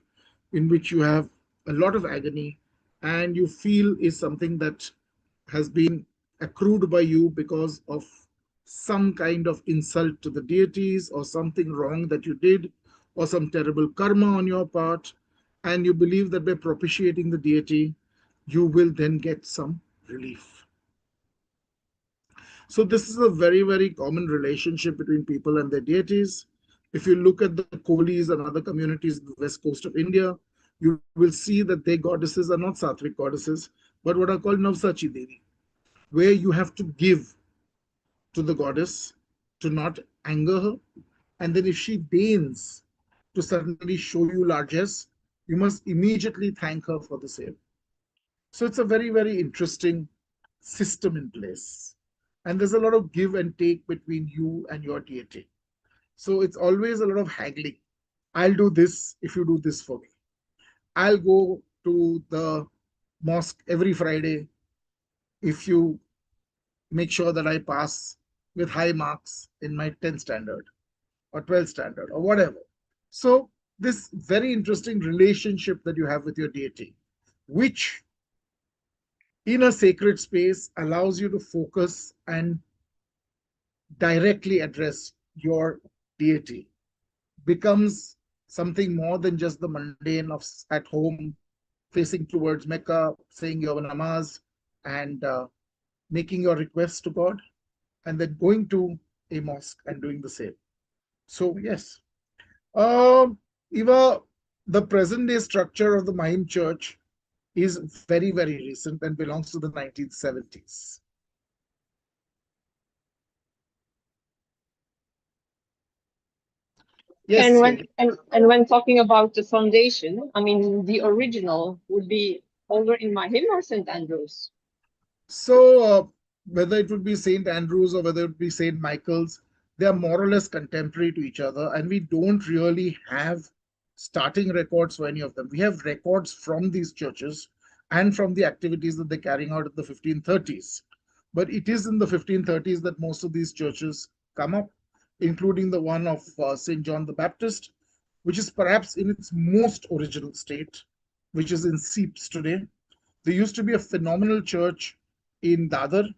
in which you have a lot of agony, and you feel is something that has been accrued by you because of some kind of insult to the deities or something wrong that you did or some terrible karma on your part, and you believe that by propitiating the deity, you will then get some relief. So this is a very, very common relationship between people and their deities. If you look at the Kolis and other communities in the west coast of India, you will see that their goddesses are not Sattvic goddesses, but what are called Navsachi Devi, where you have to give to the goddess to not anger her. And then if she deigns to suddenly show you largesse, you must immediately thank her for the same. So it's a very, very interesting system in place. And there's a lot of give and take between you and your deity. So it's always a lot of haggling. I'll do this if you do this for me. I'll go to the mosque every Friday if you make sure that I pass with high marks in my 10th standard or 12th standard or whatever. So this very interesting relationship that you have with your deity, which in a sacred space allows you to focus and directly address your deity, becomes something more than just the mundane of at home, facing towards Mecca, saying your namaz and making your requests to God, and then going to a mosque and doing the same. So yes, Eva, the present day structure of the Mahim Church is very, very recent and belongs to the 1970s. Yes. And when talking about the foundation, I mean the original would be over in Mahim or St. Andrews. So whether it would be St. Andrews or whether it would be St. Michael's, they are more or less contemporary to each other, and we don't really have starting records for any of them. We have records from these churches and from the activities that they're carrying out in the 1530s. But it is in the 1530s that most of these churches come up, including the one of St. John the Baptist, which is perhaps in its most original state, which is in Seeps today. There used to be a phenomenal church in Dadar,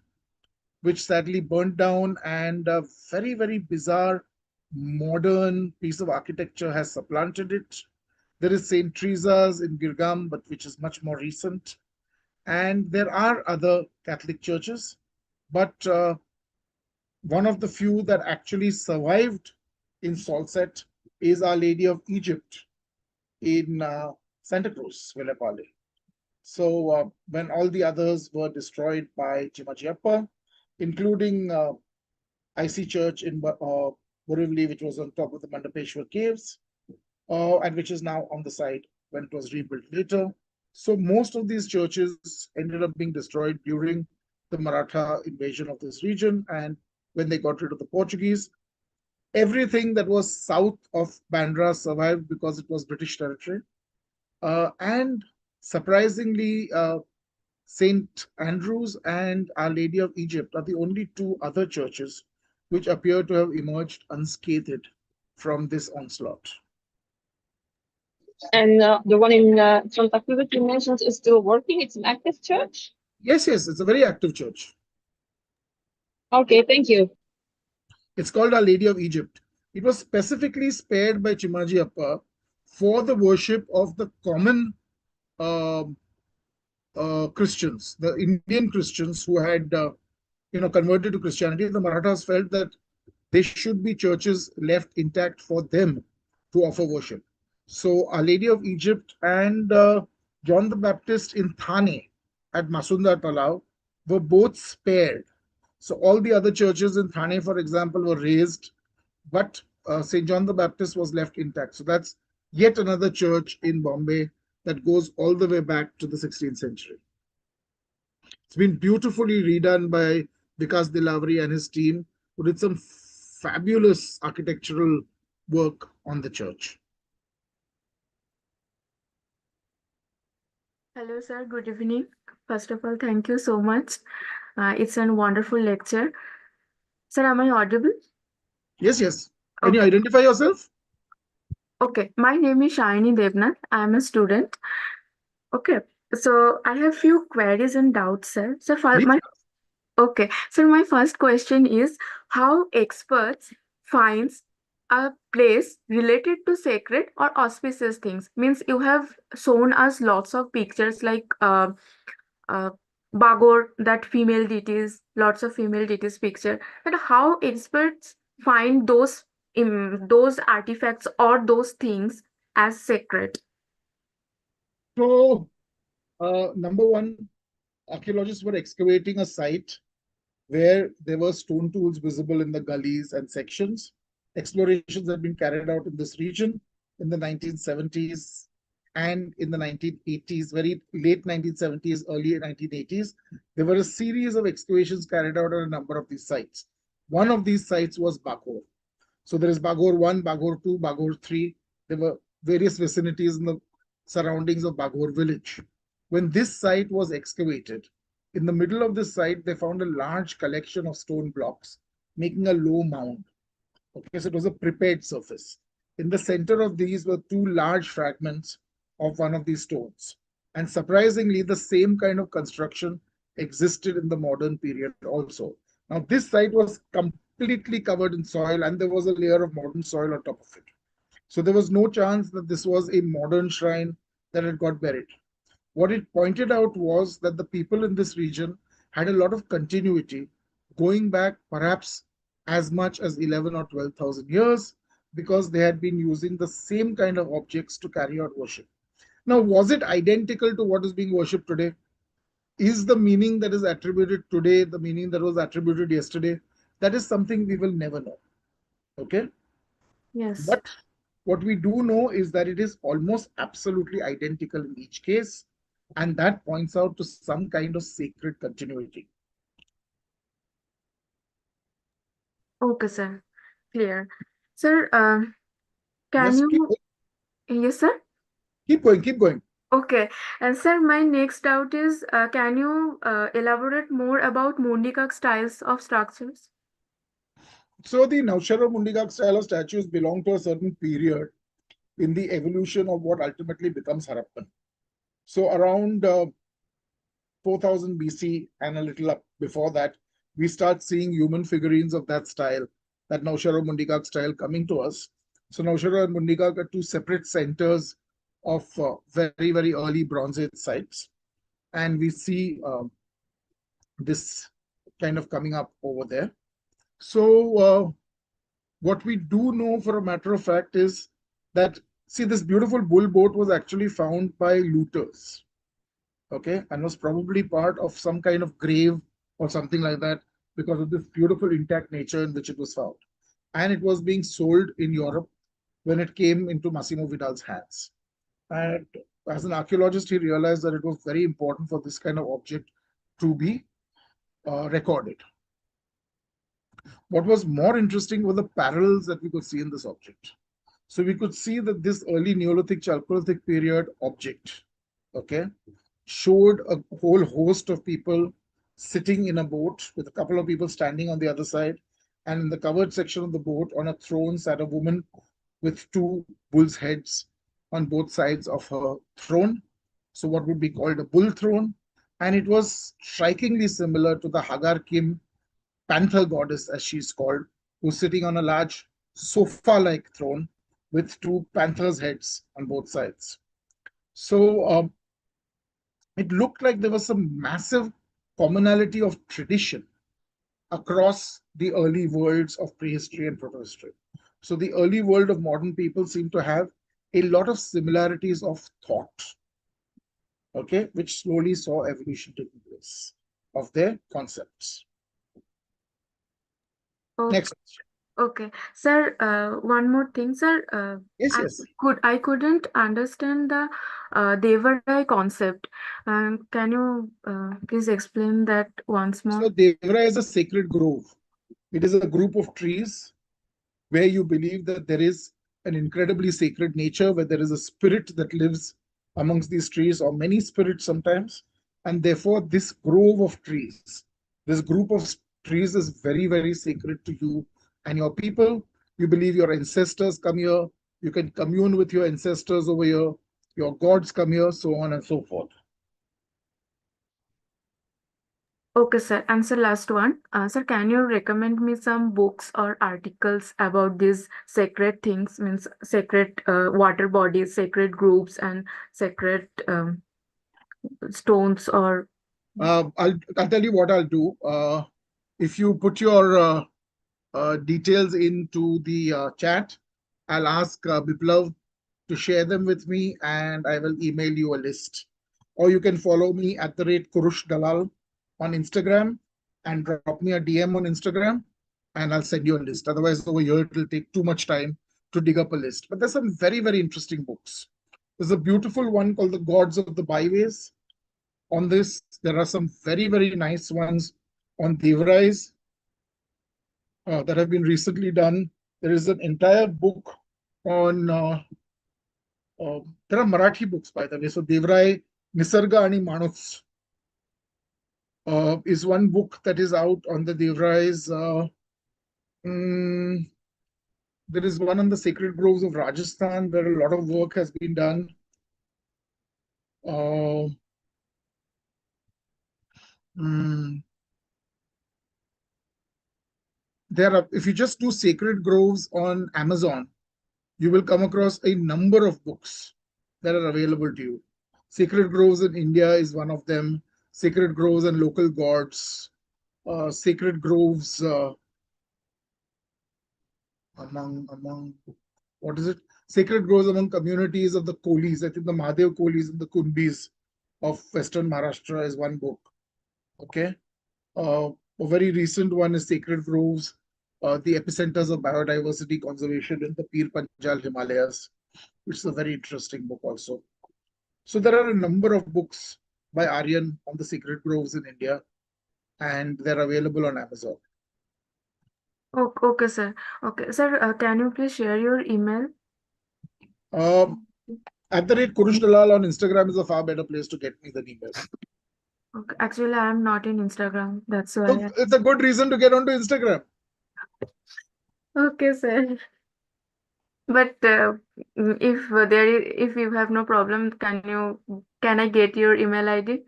which sadly burnt down, and a very, very bizarre modern piece of architecture has supplanted it. There is St. Teresa's in Girgam, but which is much more recent. And there are other Catholic churches, but one of the few that actually survived in Salsette is Our Lady of Egypt in Santa Cruz, Villepale. So when all the others were destroyed by Chimachiappa, including IC Church in Borivali, which was on top of the Mandapeshwar caves, and which is now on the site when it was rebuilt later. So most of these churches ended up being destroyed during the Maratha invasion of this region, and when they got rid of the Portuguese. Everything that was south of Bandra survived because it was British territory. And surprisingly, St. Andrews and Our Lady of Egypt are the only two other churches which appear to have emerged unscathed from this onslaught. And the one in Santa Cruz you mentioned is still working. It's an active church. Yes, it's a very active church. Okay, thank you. It's called Our Lady of Egypt. It was specifically spared by Chimaji Appa for the worship of the common Christians, the Indian Christians who had converted to Christianity. The Marathas felt that there should be churches left intact for them to offer worship. So Our Lady of Egypt and John the Baptist in Thane at Masunda Talao were both spared. So all the other churches in Thane, for example, were razed, but St. John the Baptist was left intact. So that's yet another church in Bombay that goes all the way back to the 16th century. It's been beautifully redone by Vikas Dilavri and his team, who did some fabulous architectural work on the church. Hello, sir. Good evening. First of all, thank you so much. It's a wonderful lecture. Sir, am I audible? Yes. Can you Okay. identify yourself? Okay. My name is Shayani Devnath. I am a student. Okay. So I have few queries and doubts, sir. So Please. okay. So my first question is how experts finds a place related to sacred or auspicious things. Means you have shown us lots of pictures like Bagor, that female deities, lots of female deities picture. But how experts find those artifacts or those things as sacred? So, number one, archaeologists were excavating a site where there were stone tools visible in the gullies and sections. Explorations had been carried out in this region in the 1970s and in the 1980s, very late 1970s, early 1980s. There were a series of excavations carried out at a number of these sites. One of these sites was Bagor. So there is Bagor 1, Bagor 2, Bagor 3. There were various vicinities in the surroundings of Bagor village. When this site was excavated, in the middle of this site, they found a large collection of stone blocks, making a low mound. Okay, so it was a prepared surface. In the center of these were two large fragments of one of these stones. And surprisingly, the same kind of construction existed in the modern period also. Now, this site was completely covered in soil and there was a layer of modern soil on top of it. So there was no chance that this was a modern shrine that had got buried. What it pointed out was that the people in this region had a lot of continuity going back perhaps as much as 11 or 12,000 years because they had been using the same kind of objects to carry out worship. Now, was it identical to what is being worshipped today? Is the meaning that is attributed today the meaning that was attributed yesterday? That is something we will never know. Okay? Yes. But what we do know is that it is almost absolutely identical in each case. And that points out to some kind of sacred continuity. Okay, sir. Clear. Sir, can Yes, you... Yes, sir. keep going. Okay. And sir, my next doubt is, can you elaborate more about Mundikak styles of structures? So the Naushara Mundigak style of statues belong to a certain period in the evolution of what ultimately becomes Harappan. So around 4000 BC and a little up before that, we start seeing human figurines of that style, that Naushara Mundigak style coming to us. So Naushara and Mundigak are two separate centers of very, very early Bronze Age sites. And we see this kind of coming up over there. So what we do know for a matter of fact is that, see, this beautiful bull boat was actually found by looters, okay, and was probably part of some kind of grave or something like that because of this beautiful intact nature in which it was found. And it was being sold in Europe when it came into Massimo Vidal's hands. And as an archaeologist, he realized that it was very important for this kind of object to be recorded. What was more interesting were the parallels that we could see in this object. So we could see that this early Neolithic Chalcolithic period object, okay, showed a whole host of people sitting in a boat with a couple of people standing on the other side. And in the covered section of the boat on a throne sat a woman with two bulls' heads on both sides of her throne. So what would be called a bull throne. And it was strikingly similar to the Hagar Kim panther goddess, as she's called, who's sitting on a large sofa-like throne with two panthers' heads on both sides. So it looked like there was some massive commonality of tradition across the early worlds of prehistory and protohistory. So the early world of modern people seem to have a lot of similarities of thought, okay, which slowly saw evolution taking place of their concepts. Okay. Next. Okay, sir, one more thing, sir. Yes, I yes. couldn't understand the Devadai concept. Can you please explain that once more? So Devra is a sacred grove. It is a group of trees where you believe that there is an incredibly sacred nature, where there is a spirit that lives amongst these trees, or many spirits sometimes. And therefore, this grove of trees, this group of trees is very, very sacred to you and your people. You believe your ancestors come here. You can commune with your ancestors over here. Your gods come here, so on and so forth. Okay, sir. And sir, last one. Sir, can you recommend me some books or articles about these sacred things, means sacred water bodies, sacred groups, and sacred stones or I'll tell you what I'll do. If you put your details into the chat, I'll ask Biplav to share them with me, and I will email you a list. Or you can follow me at the rate Kurush Dalal on Instagram and drop me a DM on Instagram, and I'll send you a list. Otherwise, over here, it will take too much time to dig up a list. But there's some very, very interesting books. There's a beautiful one called The Gods of the Byways. On this, there are some very, very nice ones on Devrais that have been recently done. There is an entire book on, there are Marathi books, by the way. So Devrai, Nisarga Ani Manuts is one book that is out on the Devrais. There is one on the sacred groves of Rajasthan, where a lot of work has been done. There are, if you just do sacred groves on Amazon, you will come across a number of books that are available to you. Sacred groves in India is one of them. Sacred groves and local gods. Sacred groves among what is it? Sacred groves among communities of the Kolis. I think the Mahadev Kolis and the Kundis of Western Maharashtra is one book. Okay. A very recent one is Sacred Groves, the epicenters of biodiversity conservation in the Pir Panjal Himalayas, which is a very interesting book also. So there are a number of books by Aryan on the sacred groves in India, and they're available on Amazon. okay, sir. Okay, sir. Can you please share your email? At the rate Kurush Dalal on Instagram is a far better place to get me than email. Okay. Actually, I am not in Instagram. That's So why. it's a good reason to get onto Instagram. Okay, sir. But if you have no problem, can I get your email ID?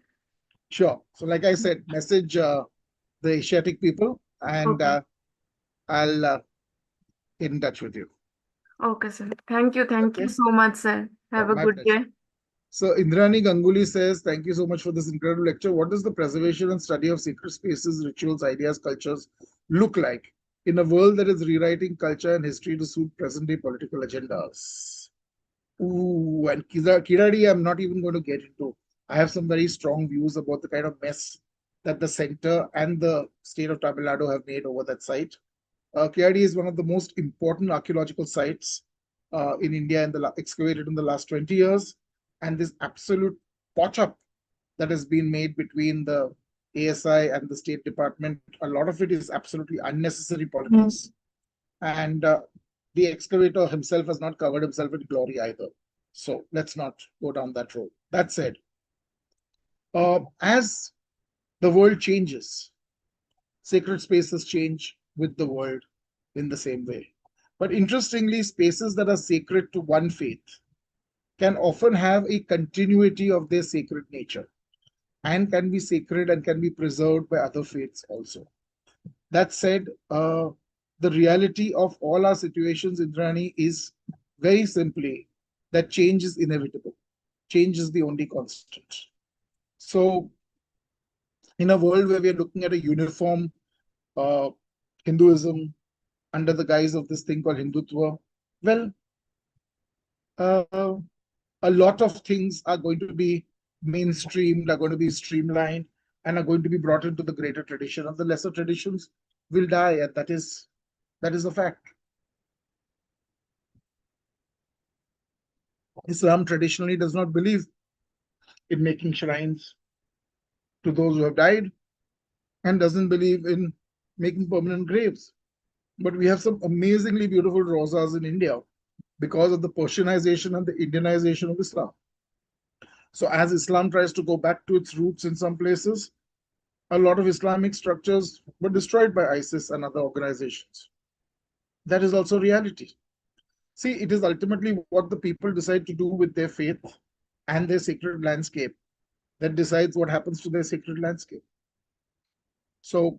Sure. So like I said, message the Asiatic people, and Okay. I'll get in touch with you. Okay, sir. Thank you. Thank you Okay. so much, sir. Have a My good pleasure. day. So Indrani Ganguly says, thank you so much for this incredible lecture. What does the preservation and study of sacred spaces, rituals, ideas, cultures look like in a world that is rewriting culture and history to suit present-day political agendas? Ooh, and Kiradi, I'm not even going to get into. I have some very strong views about the kind of mess that the center and the state of Tamil Nadu have made over that site. Kiradi is one of the most important archaeological sites in India excavated in the last 20 years. And this absolute potch up that has been made between the ASI and the State Department, a lot of it is absolutely unnecessary politics. And the excavator himself has not covered himself in glory either. So let's not go down that road. That said, as the world changes, sacred spaces change with the world in the same way. But interestingly, spaces that are sacred to one faith can often have a continuity of their sacred nature and can be sacred and can be preserved by other faiths also. That said, the reality of all our situations, Indrani, is very simply that change is inevitable. Change is the only constant. So in a world where we are looking at a uniform Hinduism under the guise of this thing called Hindutva, well, a lot of things are going to be mainstreamed, are going to be streamlined, and are going to be brought into the greater tradition, and the lesser traditions will die, and that is a fact. Islam traditionally does not believe in making shrines to those who have died and doesn't believe in making permanent graves. But we have some amazingly beautiful rosas in India because of the Persianization and the Indianization of Islam. So as Islam tries to go back to its roots in some places, a lot of Islamic structures were destroyed by ISIS and other organizations. That is also reality. See, it is ultimately what the people decide to do with their faith and their sacred landscape that decides what happens to their sacred landscape. So,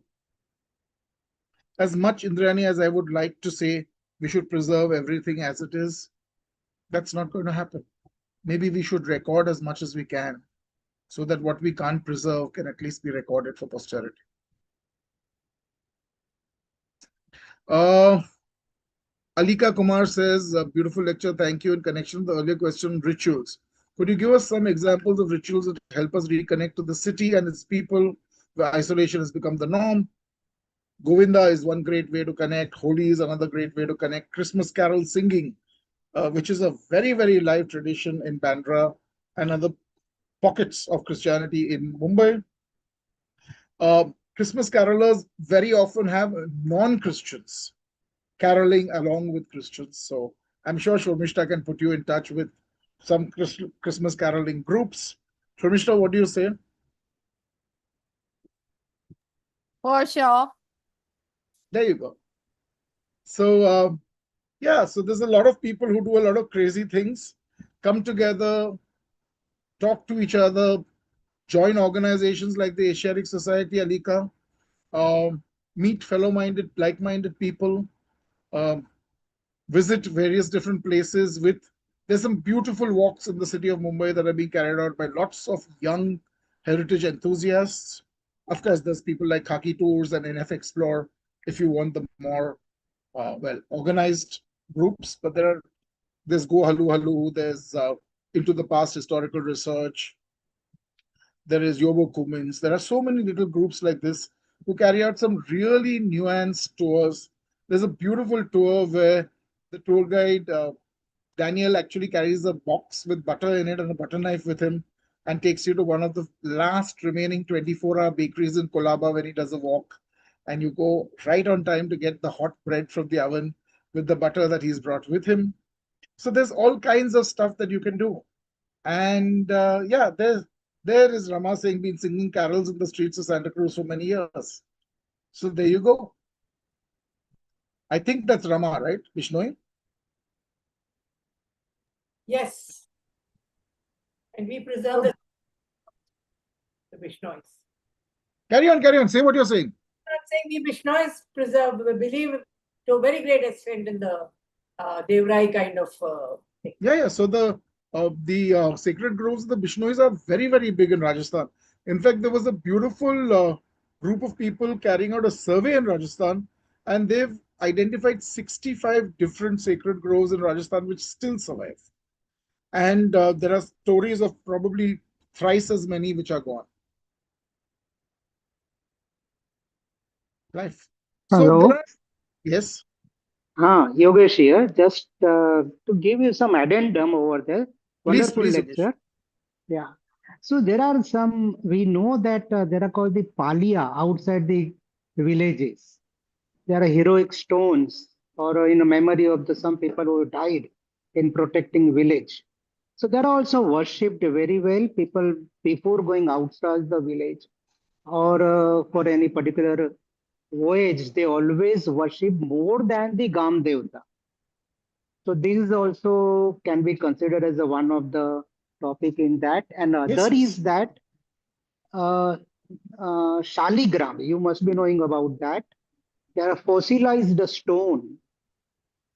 as much, Indrani, as I would like to say we should preserve everything as it is, that's not going to happen. Maybe we should record as much as we can so that what we can't preserve can at least be recorded for posterity. Alika Kumar says, beautiful lecture, thank you. In connection to the earlier question, rituals. Could you give us some examples of rituals that help us reconnect to the city and its people where isolation has become the norm? Govinda is one great way to connect. Holi is another great way to connect. Christmas carol singing, which is a very, very live tradition in Bandra and other pockets of Christianity in Mumbai. Christmas carolers very often have non-Christians caroling along with Christians. So I'm sure Shomishta can put you in touch with some Christmas caroling groups. Shomishta, what do you say? For sure. There you go. So, yeah, so there's a lot of people who do a lot of crazy things, come together, talk to each other, join organizations like the Asiatic Society, Alika, meet fellow-minded, like-minded people, visit various different places there's some beautiful walks in the city of Mumbai that are being carried out by lots of young heritage enthusiasts. Of course, there's people like Khaki Tours and NF Explore if you want the more organized groups, but there's Go Halu Halu, there's Into the Past Historical Research, there is Yobo Cummins. There are so many little groups like this who carry out some really nuanced tours. There's a beautiful tour where the tour guide, Daniel, actually carries a box with butter in it and a butter knife with him and takes you to one of the last remaining 24-hour bakeries in Kolaba when he does a walk. And you go right on time to get the hot bread from the oven with the butter that he's brought with him. So there's all kinds of stuff that you can do. And yeah, there is Rama Singh been singing carols in the streets of Santa Cruz for many years. So there you go. I think that's Rama, right, Bishnoi? Yes. And we preserve the Bishnois. Carry on. Say what you're saying. I'm saying we Bishnois preserve, we believe to a very great extent in the Devrai kind of thing. Yeah. So the sacred groves of the Bishnois are very, very big in Rajasthan. In fact, there was a beautiful group of people carrying out a survey in Rajasthan, and they've identified 65 different sacred groves in Rajasthan which still survive. And there are stories of probably thrice as many which are gone. Life. Hello. So yes. Yogesh here. Just to give you some addendum over there. Please, Wonderful Yogesh. lecture. Yeah. So there are some, we know that there are called the palia outside the villages. There are heroic stones or in a memory of some people who died in protecting village. So they are also worshipped very well. People before going outside the village or for any particular voyage, they always worship more than the Gam Devta. So this also can be considered as one of the topic in that. And other Yes. is that uh, Shaligram. You must be knowing about that. They are fossilized stone.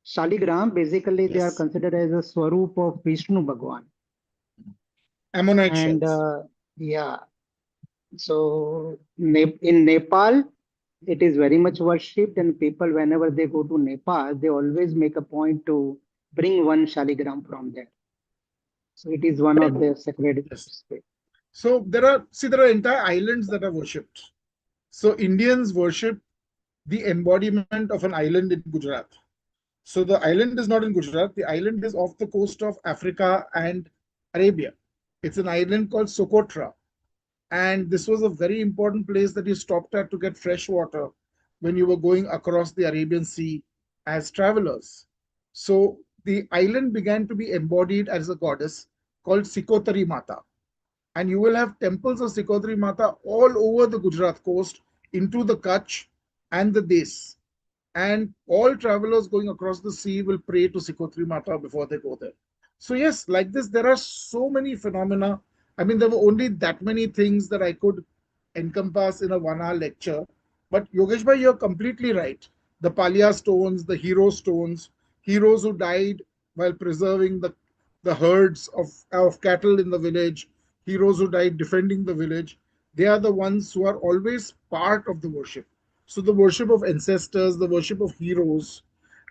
Shaligram, basically, they are Yes. considered as a swarup of Vishnu Bhagwan. Ammonite And shells. yeah, so in Nepal, it is very much worshipped, and people, whenever they go to Nepal, they always make a point to bring one Shaligram from there. So it is one of their sacred Yes. space. So there are entire islands that are worshipped. So Indians worship the embodiment of an island in Gujarat. So the island is not in Gujarat. The island is off the coast of Africa and Arabia. It's an island called Socotra. And this was a very important place that you stopped at to get fresh water when you were going across the Arabian Sea as travelers. So the island began to be embodied as a goddess called Sikotari Mata. And you will have temples of Sikotari Mata all over the Gujarat coast, into the Kutch and the Des. And all travelers going across the sea will pray to Sikotari Mata before they go there. So yes, like this, there are so many phenomena. I mean, there were only that many things that I could encompass in a 1 hour lecture. But Yogesh bhai, you're completely right. The Palya stones, the hero stones, heroes who died while preserving the herds of cattle in the village, heroes who died defending the village, they are the ones who are always part of the worship. So the worship of ancestors, the worship of heroes,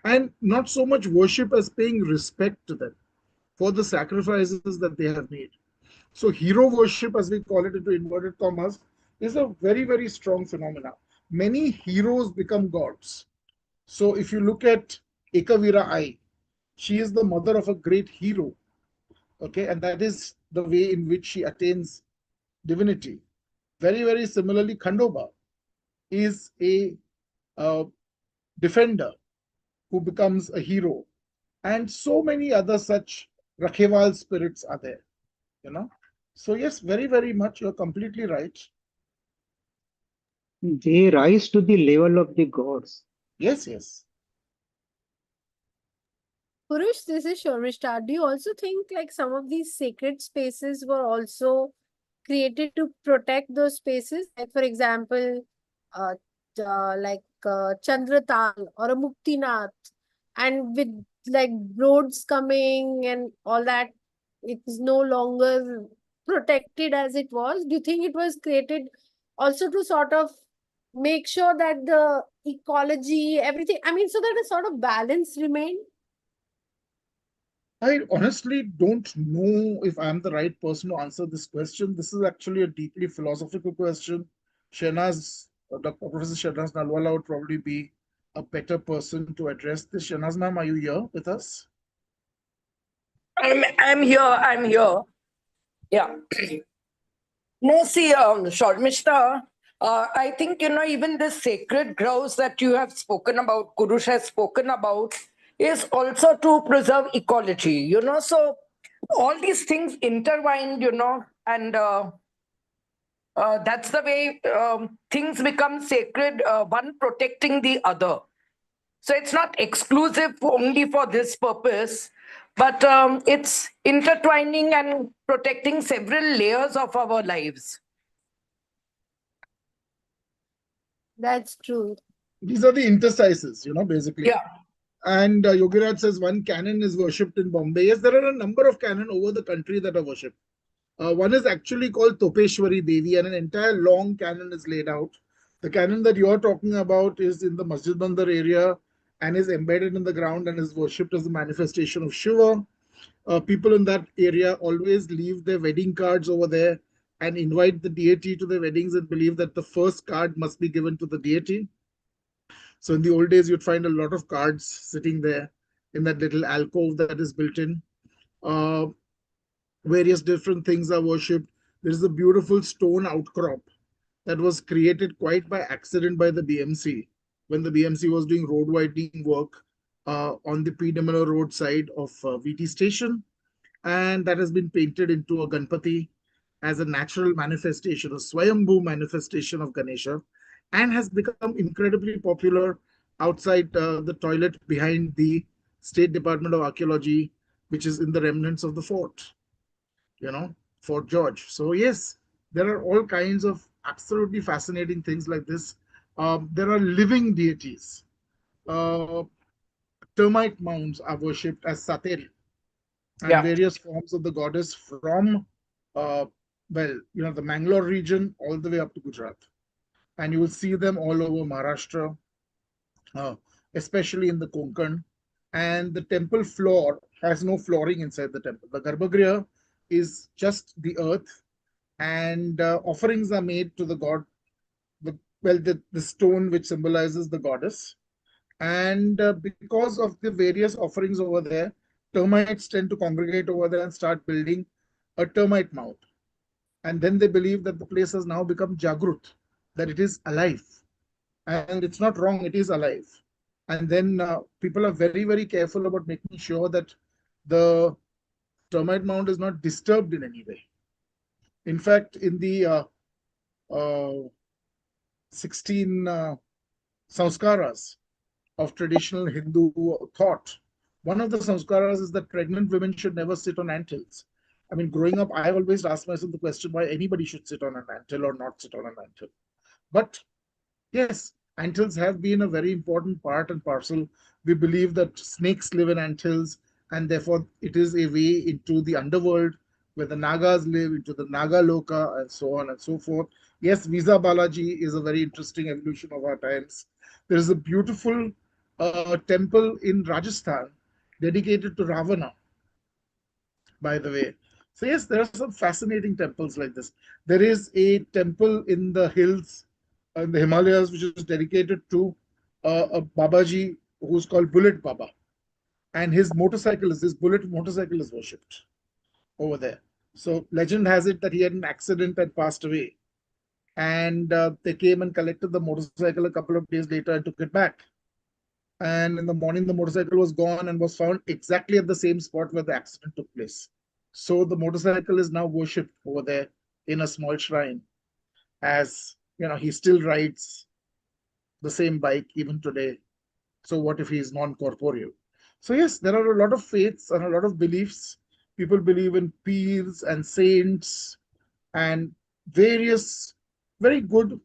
and not so much worship as paying respect to them for the sacrifices that they have made. So hero worship, as we call it into inverted commas, is a very, very strong phenomena. Many heroes become gods. So if you look at Ekavira Ai, she is the mother of a great hero. Okay, and that is the way in which she attains divinity. Very, very similarly, Khandoba is a defender who becomes a hero. And so many other such Rakheval spirits are there, you know. So yes, very, very much, you're completely right. They rise to the level of the gods. Yes, yes. Purush, this is Sharmishta. Do you also think like some of these sacred spaces were also created to protect those spaces? Like for example, Chandratal or a Muktinath, and with like roads coming and all that, it is no longer protected as it was. Do you think it was created also to sort of make sure that the ecology, everything, I mean, so that a sort of balance remained? I honestly don't know if I'm the right person to answer this question. This is actually a deeply philosophical question. Shehnaz, Dr. Professor Shehnaz Nalwala would probably be a better person to address this. Shehnaz ma'am, are you here with us? I'm here. I'm here. Yeah. No, see, Sharmishta, I think, even the sacred groves that you have spoken about, Kurush has spoken about, is also to preserve ecology, so all these things intertwined, and that's the way things become sacred, one protecting the other. So it's not exclusive only for this purpose, but it's intertwining and protecting several layers of our lives. That's true. These are the interstices, basically. Yeah. And Yogiraj says one canon is worshipped in Bombay. Yes, there are a number of canon over the country that are worshipped. One is actually called Topeshwari Devi, and an entire long canon is laid out. The canon that you're talking about is in the Masjid Bandar area and is embedded in the ground and is worshipped as a manifestation of Shiva. People in that area always leave their wedding cards over there and invite the deity to their weddings and believe that the first card must be given to the deity. So in the old days, you'd find a lot of cards sitting there in that little alcove that is built in. Various different things are worshipped. There is a beautiful stone outcrop that was created quite by accident by the BMC when the BMC was doing road widening work on the P. Demino road side of VT station. And that has been painted into a Ganpati as a natural manifestation, a Swayambhu manifestation of Ganesha, and has become incredibly popular outside the toilet behind the State Department of Archaeology, which is in the remnants of the fort, Fort George. So yes, there are all kinds of absolutely fascinating things like this. There are living deities. Termite mounds are worshipped as Sateri, and various forms of the goddess from, the Mangalore region all the way up to Gujarat. And you will see them all over Maharashtra, especially in the Konkan. And the temple floor has no flooring inside the temple. The Garbhagriha is just the earth, and offerings are made to the god, the stone which symbolizes the goddess. And because of the various offerings over there, termites tend to congregate over there and start building a termite mound. And then they believe that the place has now become Jagrut, that it is alive. And it's not wrong, it is alive. And then people are very, very careful about making sure that the termite mound is not disturbed in any way. In fact, in the 16 sanskaras of traditional Hindu thought, one of the sanskaras is that pregnant women should never sit on anthills. I mean, growing up, I always asked myself the question why anybody should sit on an anthill or not sit on an anthill. But yes, anthills have been a very important part and parcel. We believe that snakes live in anthills, and therefore it is a way into the underworld where the Nagas live, into the Naga Loka, and so on and so forth. Yes, Visa Balaji is a very interesting evolution of our times. There is a beautiful temple in Rajasthan dedicated to Ravana, by the way. So yes, there are some fascinating temples like this. There is a temple in the hills, in the Himalayas, which is dedicated to a Babaji who's called Bullet Baba. And his bullet motorcycle is worshipped over there. So legend has it that he had an accident and passed away. And they came and collected the motorcycle a couple of days later and took it back. And in the morning, the motorcycle was gone and was found exactly at the same spot where the accident took place. So the motorcycle is now worshipped over there in a small shrine, as he still rides the same bike even today. So what if he is non-corporeal? So yes, there are a lot of faiths and a lot of beliefs. People believe in peers and saints, and various very good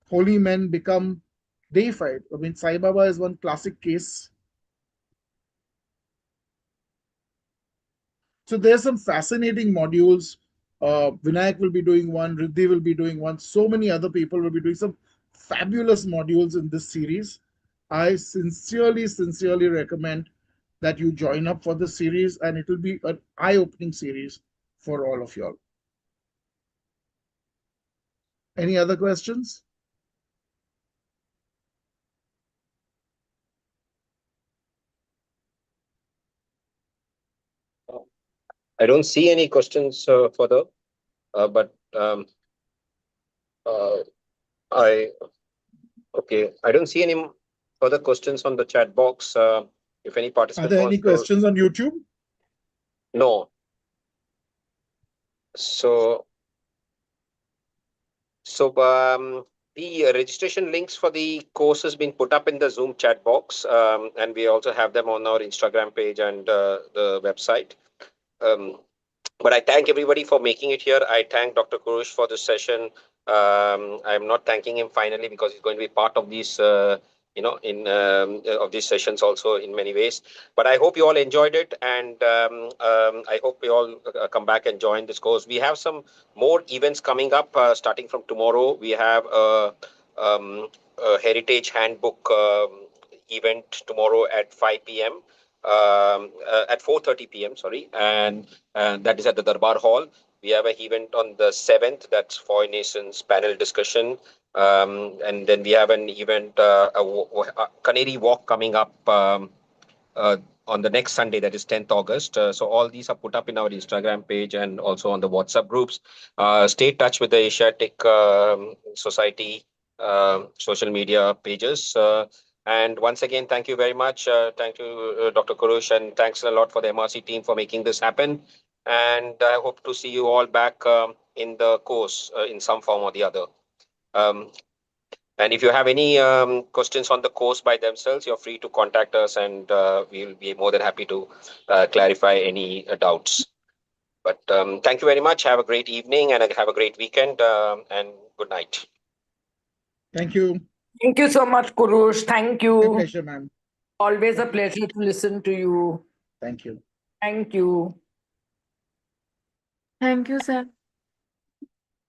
holy men become deified. I mean, Sai Baba is one classic case. So there's some fascinating modules. Vinayak will be doing one, Riddhi will be doing one. So many other people will be doing some fabulous modules in this series. I sincerely, sincerely recommend that you join up for this series, and it will be an eye-opening series for all of y'all. Any other questions? I don't see any questions further, but I don't see any further questions on the chat box. If any participant are there any questions on YouTube? No. So the registration links for the course has been put up in the Zoom chat box, and we also have them on our Instagram page and the website. But I thank everybody for making it here. I thank Dr. Kurush for this session. I'm not thanking him finally because he's going to be part of these, of these sessions also in many ways. But I hope you all enjoyed it, and I hope you all come back and join this course. We have some more events coming up starting from tomorrow. We have a Heritage Handbook event tomorrow at 5 p.m. At 4:30 p.m. Sorry, and that is at the Darbar Hall. We have an event on the 7th. That's Four Nations panel discussion, and then we have an event, a Canary Walk coming up on the next Sunday, that is 10th August. So all these are put up in our Instagram page and also on the WhatsApp groups. Stay in touch with the Asiatic Society social media pages. And once again, thank you very much. Thank you, Dr. Kurush, and thanks a lot for the MRC team for making this happen. And I hope to see you all back in the course in some form or the other. And if you have any questions on the course by themselves, you're free to contact us, and we'll be more than happy to clarify any doubts. But thank you very much. Have a great evening and have a great weekend, and good night. Thank you. Thank you so much, Kurush. Thank My you. pleasure, ma'am. Always a pleasure to listen to you. Thank you. Thank you. Thank you, sir.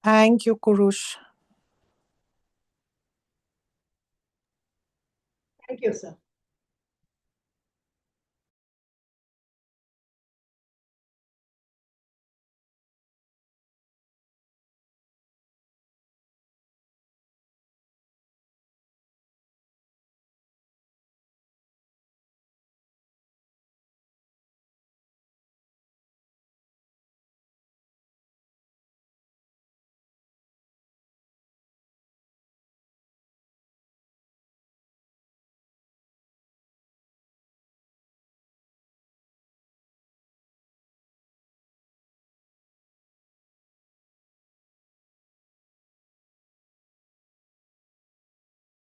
Thank you, Kurush. Thank you, sir.